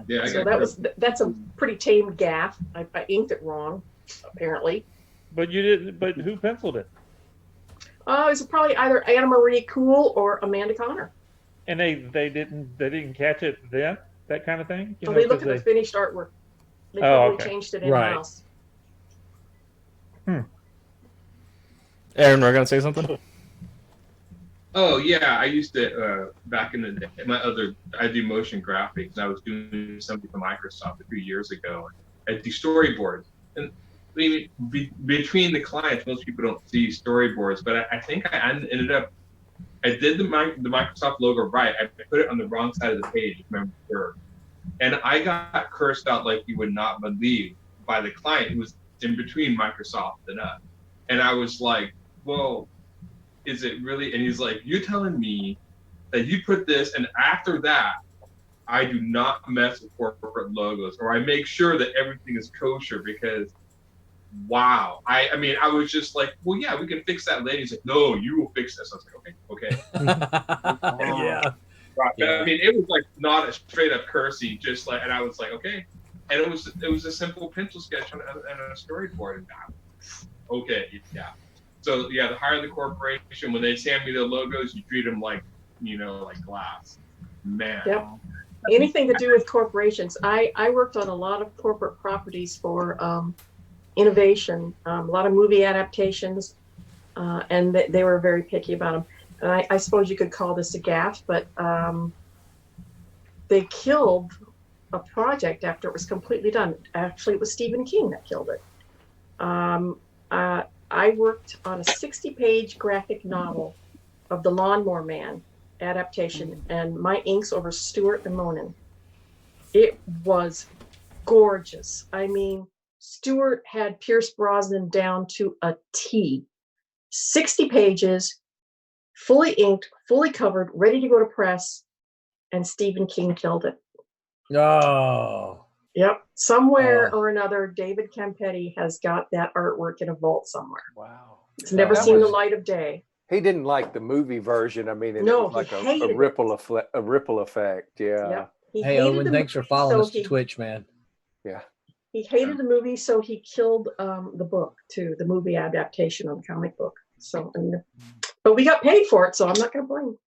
Yeah. So that's a pretty tame gaffe. I inked it wrong, apparently. But you didn't. But who penciled it? It was probably either Anna Marie Cool or Amanda Connor. And they didn't catch it then, that kind of thing. They looked at the finished artwork. They probably changed it in house. Aaron, we're gonna say something. Oh yeah, I used to back in the day. I do motion graphics, and I was doing something for Microsoft a few years ago. I do storyboards, and I mean, between the clients, most people don't see storyboards, but I think I ended up. I did the Microsoft logo right. I put it on the wrong side of the page, if I remember, and I got cursed out like you would not believe by the client who was in between Microsoft and us. And I was like, "Well, is it really?" And he's like, "You're telling me that you put this, and after that, I do not mess with corporate logos, or I make sure that everything is kosher because." Wow. I mean, I was just like, well, yeah, we can fix that later. He's like, no, you will fix this. I was like, okay. Yeah. Yeah. I mean, it was like not a straight up cursing, just like, and I was like, okay. And it was a simple pencil sketch and a storyboard. And okay, yeah. So yeah, the higher the corporation, when they send me the logos, you treat them like, like glass. Man. Yep. Anything to do with corporations. I worked on a lot of corporate properties for innovation, a lot of movie adaptations, and they were very picky about them. And I suppose you could call this a gaffe, but they killed a project after it was completely done. Actually, it was Stephen King that killed it. I worked on a 60-page graphic novel of the Lawnmower Man, adaptation, and my inks over Stewart and Monin. It was gorgeous. I mean, Stewart had Pierce Brosnan down to a T. 60 pages, fully inked, fully covered, ready to go to press, and Stephen King killed it. Oh. Yep. Somewhere or another, David Campetti has got that artwork in a vault somewhere. Wow. It's never seen the light of day. He didn't like the movie version. I mean, it No, was like he a hated ripple effect. Yeah. Yep. He Hey, hated Owen, the thanks for movie, following so us to Twitch, man. Yeah. He hated the movie, so he killed the book too, the movie adaptation of the comic book. So, but we got paid for it, so I'm not going to blame.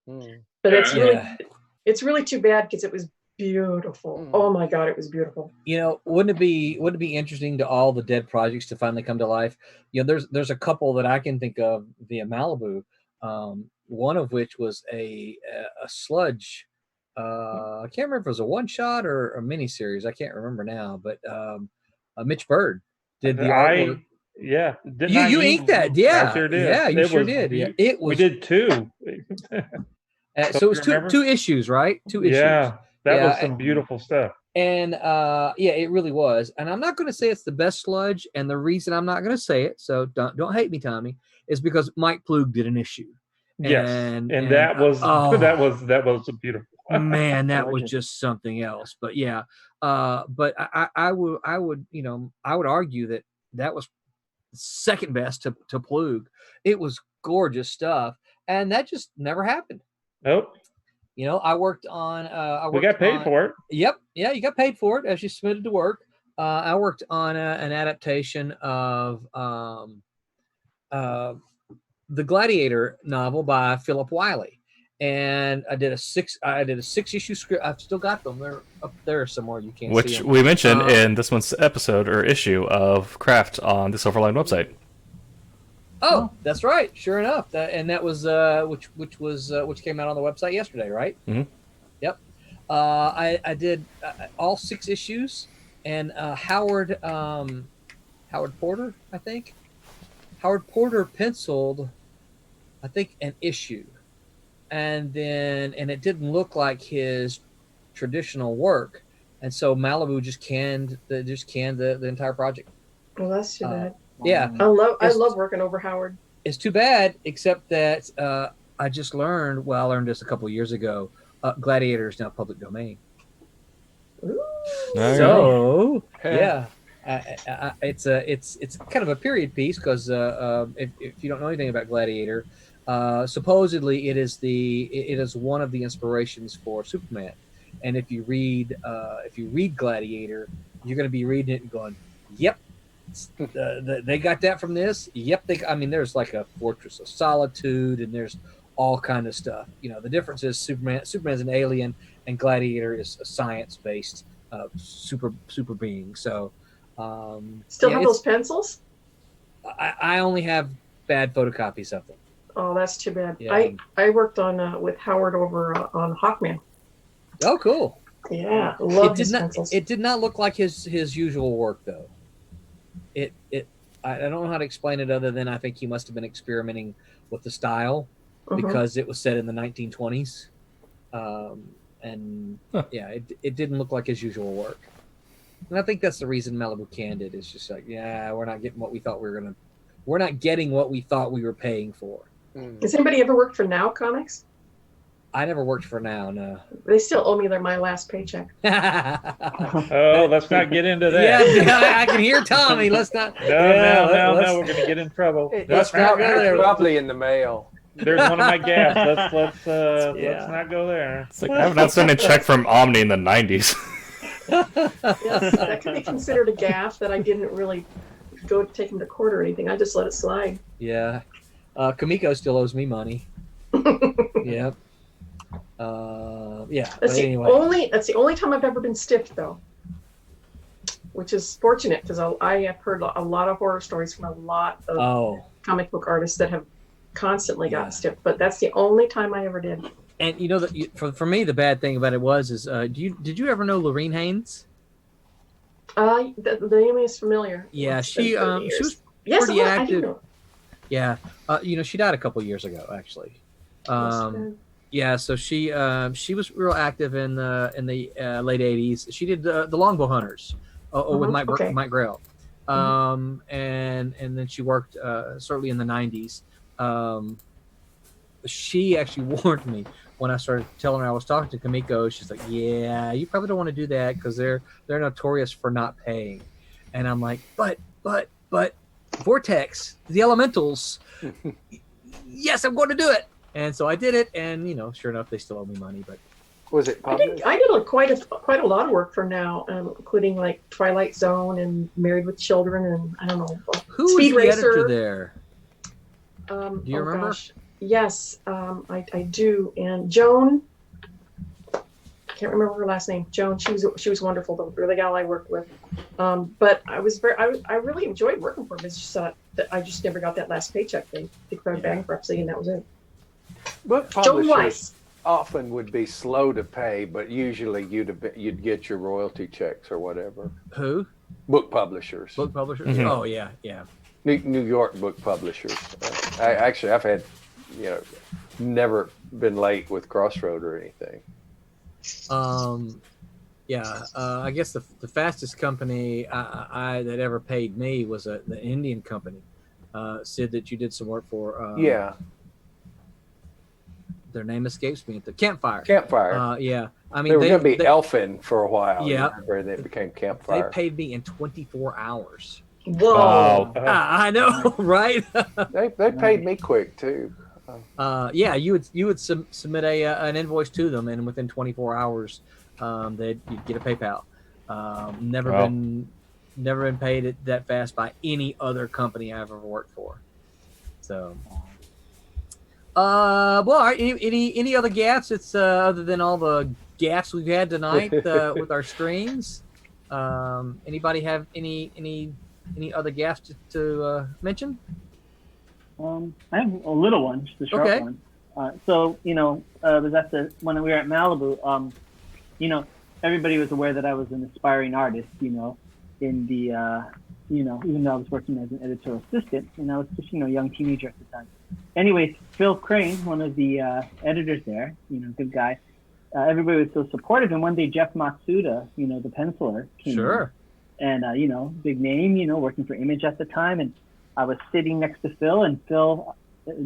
But it's really too bad because it was beautiful. Oh my God, it was beautiful. You know, wouldn't it be interesting to all the dead projects to finally come to life? You know, there's a couple that I can think of via Malibu. One of which was a sludge. I can't remember if it was a one shot or a mini series. I can't remember now, but Mitch Bird did the artwork. Yeah, you inked that, yeah. I sure did. Yeah, you sure did. Yeah, it was. We did two. So it was two issues, right? 2 issues. Yeah, that was some beautiful stuff. And yeah, it really was. And I'm not going to say it's the best sludge. And the reason I'm not going to say it, so don't hate me, Tommy, is because Mike Plug did an issue. Yes, and that was a beautiful. Man, that was just something else. But yeah, but I would argue that was second best to Plug. It was gorgeous stuff, and that just never happened. Nope. You know, I worked on. We got paid for it. Yep. Yeah, you got paid for it as you submitted to work. I worked on an adaptation of the Gladiator novel by Philip Wiley, and I did a 6-issue script. I've still got them. They're up there somewhere. You can't see which them. we mentioned in this month's episode or issue of Craft on the Silverline website. Oh, that's right. Sure enough, that was which came out on the website yesterday, right? Mm-hmm. Yep. I did all 6 issues, and Howard Porter, I think. Howard Porter penciled, I think, an issue, and it didn't look like his traditional work, and so Malibu just canned the entire project. Well, that's too bad. Yeah, I love working over Howard. It's too bad, except that I just learned. Well, I learned this a couple of years ago. Gladiator is now public domain. Ooh. So yeah. It's kind of a period piece because if you don't know anything about Gladiator, supposedly it is one of the inspirations for Superman, and if you read Gladiator, you're going to be reading it and going, "Yep, they got that from this." Yep, there's like a Fortress of Solitude, and there's all kind of stuff. You know, the difference is Superman's an alien, and Gladiator is a science-based super being. So. Still have those pencils? I only have bad photocopies of them. Oh, that's too bad. Yeah. I worked on with Howard over on Hawkman. Oh, cool. Yeah, love his pencils. It did not look like his usual work though. I don't know how to explain it other than I think he must have been experimenting with the style because it was set in the 1920s, and yeah, it didn't look like his usual work. And I think that's the reason Malibu canned it. It's just like, yeah, we're not getting what we thought we're not getting what we thought we were paying for. Has anybody ever worked for Now Comics? I never worked for Now, no. They still owe me my last paycheck. Oh, let's not get into that. Yeah, I can hear Tommy. Let's not. No, we're going to get in trouble. Let's not go there. Probably in the mail. There's one of my gaps. Let's not go there. It's like I have not sent a check from Omni in the 90s. Yes, that could be considered a gaffe that I didn't really go take him to court or anything. I just let it slide. Yeah. Kamiko still owes me money. Yep. Yeah. That's anyway. That's the only time I've ever been stiffed though. Which is fortunate because I have heard a lot of horror stories from a lot of comic book artists that have constantly got stiffed, but that's the only time I ever did. And you know that for me, the bad thing about it is did you ever know Laureen Haynes? The name is familiar. Yeah, she was pretty active. Yeah, she died a couple years ago, actually. Yeah, so she was real active in the late '80s. She did the Longbow Hunters with Mike Grail, and then she worked certainly in the '90s. She actually warned me when I started telling her I was talking to Kamiko. She's like, "Yeah, you probably don't want to do that because they're notorious for not paying." And I'm like, "But Vortex, the Elementals, yes, I'm going to do it." And so I did it, and sure enough, they still owe me money. But was it published? I did quite a lot of work for now, including like Twilight Zone and Married with Children, and I don't know. Who Speed was the Racer. editor there? Do you remember? Gosh. Yes, I do. And Joan, I can't remember her last name. Joan, she was wonderful. The gal I worked with. But I really enjoyed working for them. It's just that I just never got that last paycheck. They declared bankruptcy, and that was it. Book Joan publishers Weiss. often would be slow to pay, but usually you'd get your royalty checks or whatever. Who? Book publishers. Book publishers? Mhm. Oh yeah. New York book publishers. I've had, never been late with Crossroad or anything. I guess the fastest company I that ever paid me was the Indian company. Sid, that you did some work for. Yeah. Their name escapes me. At the Campfire. Yeah. I mean, they were going to be Elfin for a while. Yeah. Remember, and then it became Campfire. They paid me in 24 hours. Whoa. Wow. I know, right? They paid me quick too. Yeah, you would submit an invoice to them, and within 24 hours, you'd get a PayPal. Never been paid that fast by any other company I've ever worked for. So, well, all right, any other gaffes? It's other than all the gaffes we've had tonight with our streams. Anybody have any other gaffes to mention? I have a little one, just a short one. So, it was when we were at Malibu, everybody was aware that I was an aspiring artist, in the, even though I was working as an editorial assistant, and I was just, young teenager at the time. Anyways, Phil Crane, one of the editors there, good guy, everybody was so supportive. And one day, Jeff Matsuda, the penciler, came in. And, big name, working for Image at the time. And I was sitting next to Phil, and Phil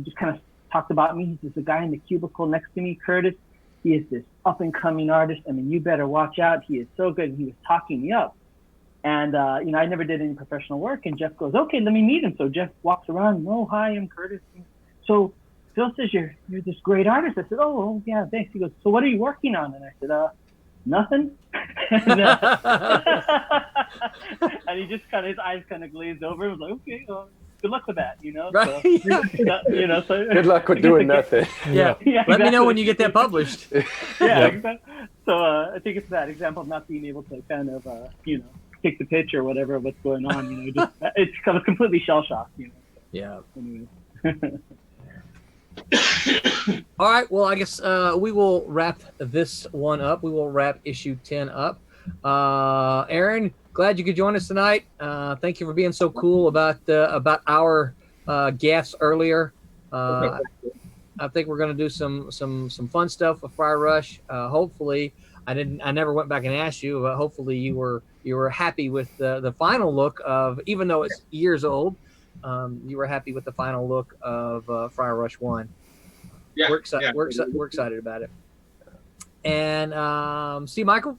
just kind of talked about me. He's the guy in the cubicle next to me, Kurtis. He is this up-and-coming artist. I mean, you better watch out. He is so good. He was talking me up. And, I never did any professional work. And Jeff goes, okay, let me meet him. So Jeff walks around. Oh, hi, I'm Kurtis. So Phil says, you're this great artist. I said, oh, yeah, thanks. He goes, so what are you working on? And I said, nothing. And he just his eyes kind of glazed over. He was like, okay, well, good luck with that, Right. So, good luck with doing nothing. Yeah. Let me know when you get that published. Exactly. So I think it's that example of not being able to kind of, take the pitch or whatever of what's going on. I was completely shell shocked. Yeah. Anyway. All right. Well, I guess we will wrap this one up. We will wrap issue 10 up. Aaron, glad you could join us tonight. Thank you for being so cool about our gaffes earlier. I think we're going to do some fun stuff with Fire Rush. Hopefully, I never went back and asked you, but hopefully you were happy with the final look of, even though it's years old. You were happy with the final look of Fire Rush 1. Yeah, we're excited about it. And see, Michael,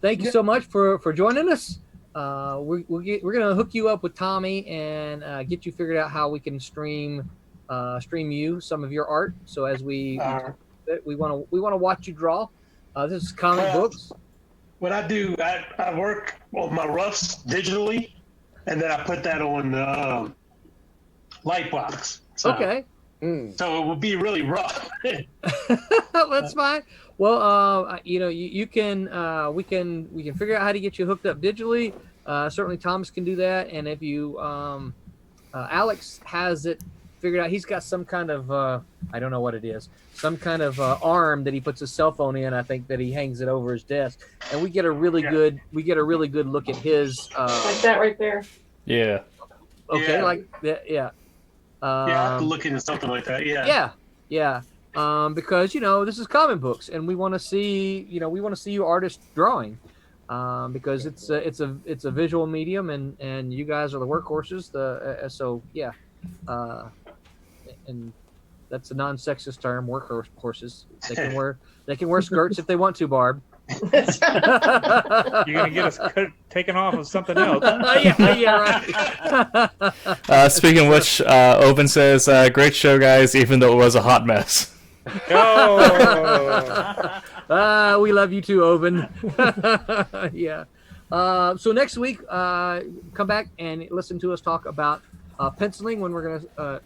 thank you so much for joining us. We're gonna hook you up with Tommy and get you figured out how we can stream you some of your art. So as we want to watch you draw. This is comic books. What I do, I work on my roughs digitally, and then I put that on the Lightbox. So, okay. So it would be really rough. That's fine. Well, you can we can figure out how to get you hooked up digitally. Certainly Thomas can do that, and if you Alex has it figured out. He's got some kind of I don't know what it is, some kind of arm that he puts his cell phone in. I think that he hangs it over his desk, and we get a really good look at his like that right there. Yeah. Okay, yeah. like that. Yeah. Yeah, I have to look into something like that. Yeah. Yeah. because this is comic books, and we want to see you artists drawing, because it's a visual medium, and you guys are the workhorses. And that's a non-sexist term, workhorses. They can wear skirts if they want to, Barb. You're gonna get us taken off of something else. Yeah, right. Speaking of which, Oven says, "Great show, guys, even though it was a hot mess." Oh. We love you too, Oven. Yeah. So next week, come back and listen to us talk about penciling, when we're gonna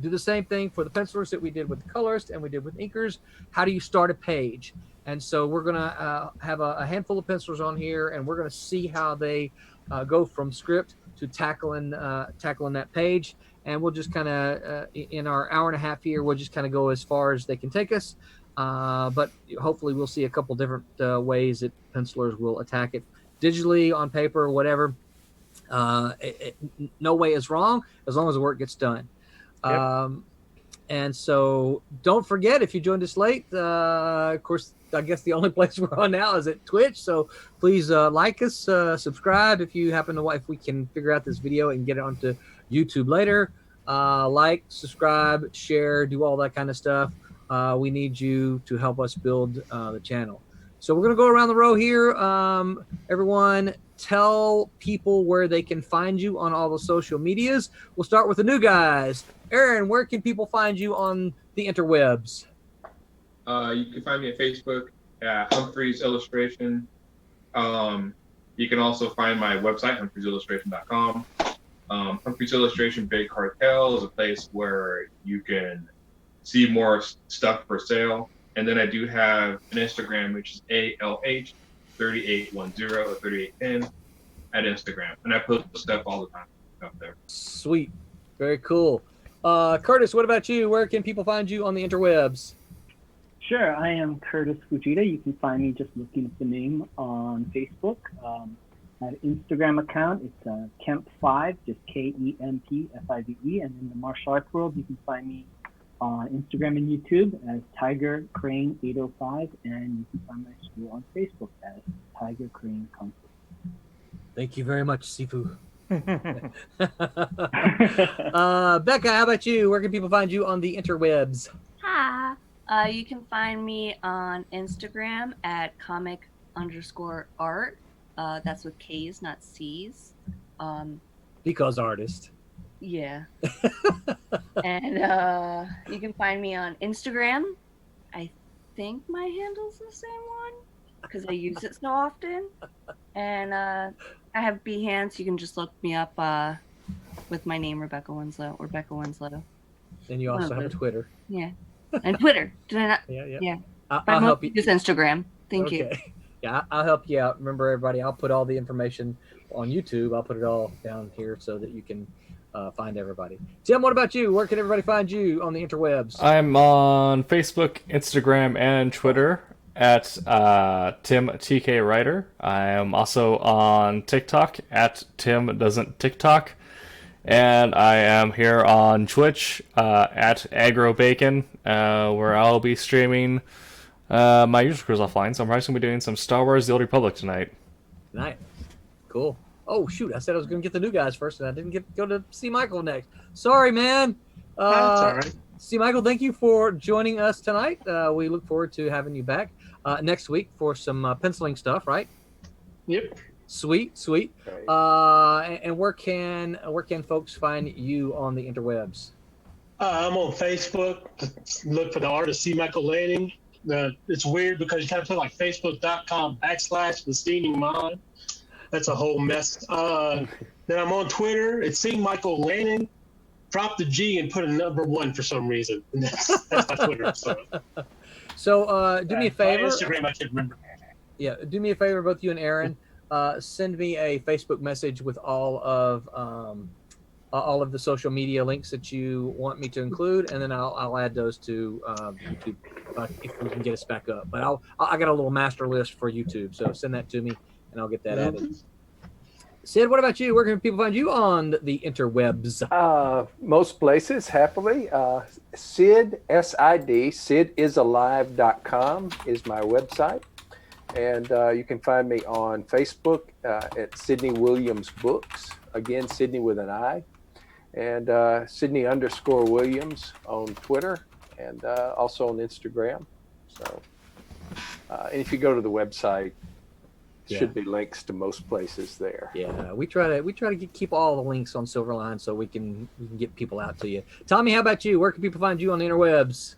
do the same thing for the pencilers that we did with the colorists and we did with inkers. How do you start a page? And so we're going to have a handful of pencilers on here, and we're going to see how they go from script to tackling that page. And we'll just kind of, in our hour and a half here, we'll just kind of go as far as they can take us. But hopefully we'll see a couple different ways that pencilers will attack it, digitally, on paper, whatever. No way is wrong as long as the work gets done. Yep. And so don't forget, if you joined us late, of course, I guess the only place we're on now is at Twitch. So please like us, subscribe if you happen to, if we can figure out this video and get it onto YouTube later. Like, subscribe, share, do all that kind of stuff. We need you to help us build the channel. So we're going to go around the row here. Everyone, tell people where they can find you on all the social medias. We'll start with the new guys. Aaron, where can people find you on the interwebs? You can find me at Facebook at Humphres Illustration. You can also find my website, humphresillustration.com. Humphres Illustration Big Cartel is a place where you can see more stuff for sale. And then I do have an Instagram, which is ALH3810 or 3810 at Instagram. And I post stuff all the time up there. Sweet. Very cool. Kurtis, what about you? Where can people find you on the interwebs? Sure, I am Kurtis Fujita. You can find me just looking up the name on Facebook. I have an Instagram account. It's Kemp5, just KEMPFIVE. And in the martial arts world, you can find me on Instagram and YouTube as Tiger Crane 805, and you can find my school on Facebook as Tiger Crane Kung Fu. Thank you very much, Sifu. Becca, how about you? Where can people find you on the interwebs? Hi. You can find me on Instagram at comic_art. That's with K's, not C's. Because artist. Yeah. And you can find me on Instagram. I think my handle's the same one because I use it so often. And I have Behance. You can just look me up with my name, Rebecca Winslow, or Becca Winslow. And you also have a Twitter. Yeah. And Twitter. Did I not? Yeah. I'll help you. Just Instagram. Thank you. Yeah, I'll help you out. Remember, everybody, I'll put all the information on YouTube. I'll put it all down here so that you can find everybody. Tim, what about you? Where can everybody find you on the interwebs? I'm on Facebook, Instagram, and Twitter at Tim TK Writer. I am also on TikTok at Tim Doesn't TikTok. And I am here on Twitch at AgroBacon, where I'll be streaming my user crews offline. So I'm probably going to be doing some Star Wars The Old Republic tonight. Nice. Cool. Oh, shoot. I said I was going to get the new guys first, and I didn't go to see Michael next. Sorry, man. That's all right. See, Michael, thank you for joining us tonight. We look forward to having you back next week for some penciling stuff, right? Yep. Sweet. And where can folks find you on the interwebs? I'm on Facebook. Look for the artist C. Michael Lanning. It's weird because you kind of put like facebook.com/Listening Mind. That's a whole mess. Then I'm on Twitter. It's C. Michael Lanning. Drop the G and put a #1 for some reason. And that's my Twitter. So do me a favor. My Instagram, I can't remember. Yeah, do me a favor, both you and Aaron. Send me a Facebook message with all of the social media links that you want me to include, and then I'll add those to YouTube if we can get us back up. But I got a little master list for YouTube, so send that to me, and I'll get that added. Sid, what about you? Where can people find you on the interwebs? Most places, happily. Sid, S-I-D, sidisalive.com is my website. And you can find me on Facebook at Sidney Williams Books. Again, Sidney with an I. And Sidney_Williams on Twitter and also on Instagram. So, and if you go to the website, should be links to most places there. Yeah, we try to keep all the links on Silverline so we can get people out to you. Tommy, how about you? Where can people find you on the interwebs?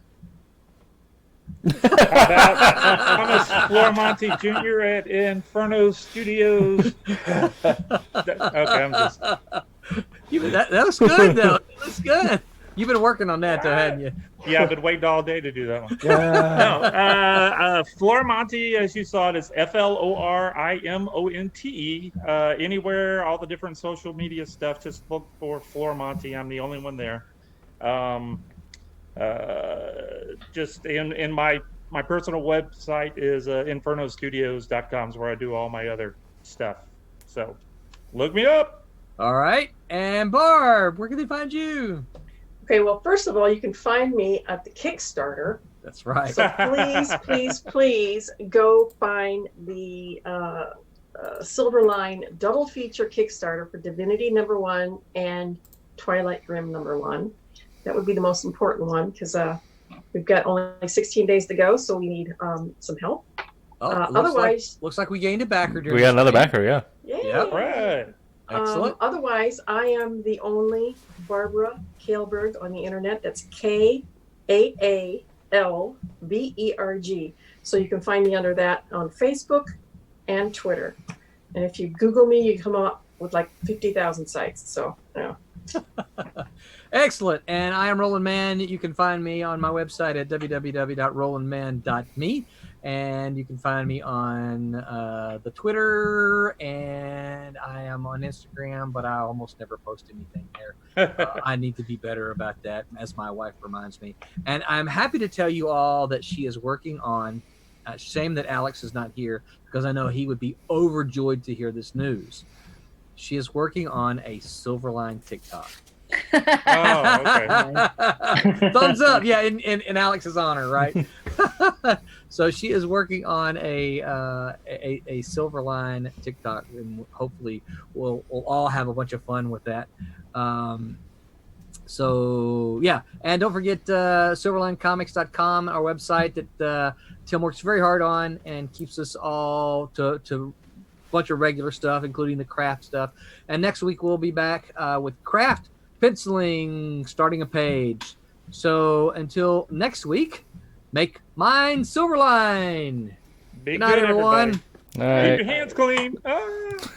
Thomas Florimonte Jr. at Inferno Studios. Okay, I'm just. That was good though. That's good. You've been working on that though, hadn't you? Yeah, I've been waiting all day to do that one. Yeah. No, Florimonte, as you saw it, is Florimonte. Anywhere, all the different social media stuff, just look for Florimonte. I'm the only one there. Just in my personal website is infernostudios.com is where I do all my other stuff. So look me up. All right. And Barb, where can they find you? Okay, well, first of all, you can find me at the Kickstarter. That's right. So please go find the Silverline double feature Kickstarter for Divinity #1 and Twilight Grim #1. That would be the most important one because we've got only 16 days to go, so we need some help. Otherwise, looks like we gained a backer. We got another backer, yeah. Yep. Right. Excellent. Otherwise, I am the only Barbara Kaalberg on the internet. That's Kaalberg. So you can find me under that on Facebook and Twitter. And if you Google me, you come up with like 50,000 sites. So, yeah. Excellent. And I am Roland Mann. You can find me on my website at www.rolandmann.me. And you can find me on the Twitter, and I am on Instagram, but I almost never post anything there. I need to be better about that, as my wife reminds me. And I'm happy to tell you all that she is working on, shame that Alex is not here, because I know he would be overjoyed to hear this news. She is working on a Silverline TikTok. Oh, okay. Thumbs up, yeah, in Alex's honor, right? So she is working on a Silverline TikTok, and hopefully we'll all have a bunch of fun with that. So yeah, and don't forget SilverlineComics.com, our website that Tim works very hard on and keeps us all to a bunch of regular stuff, including the craft stuff. And next week we'll be back with craft penciling, starting a page. So until next week, make mine Silverline. Be Good night, good, everyone. everybody. Keep your hands clean. Ah.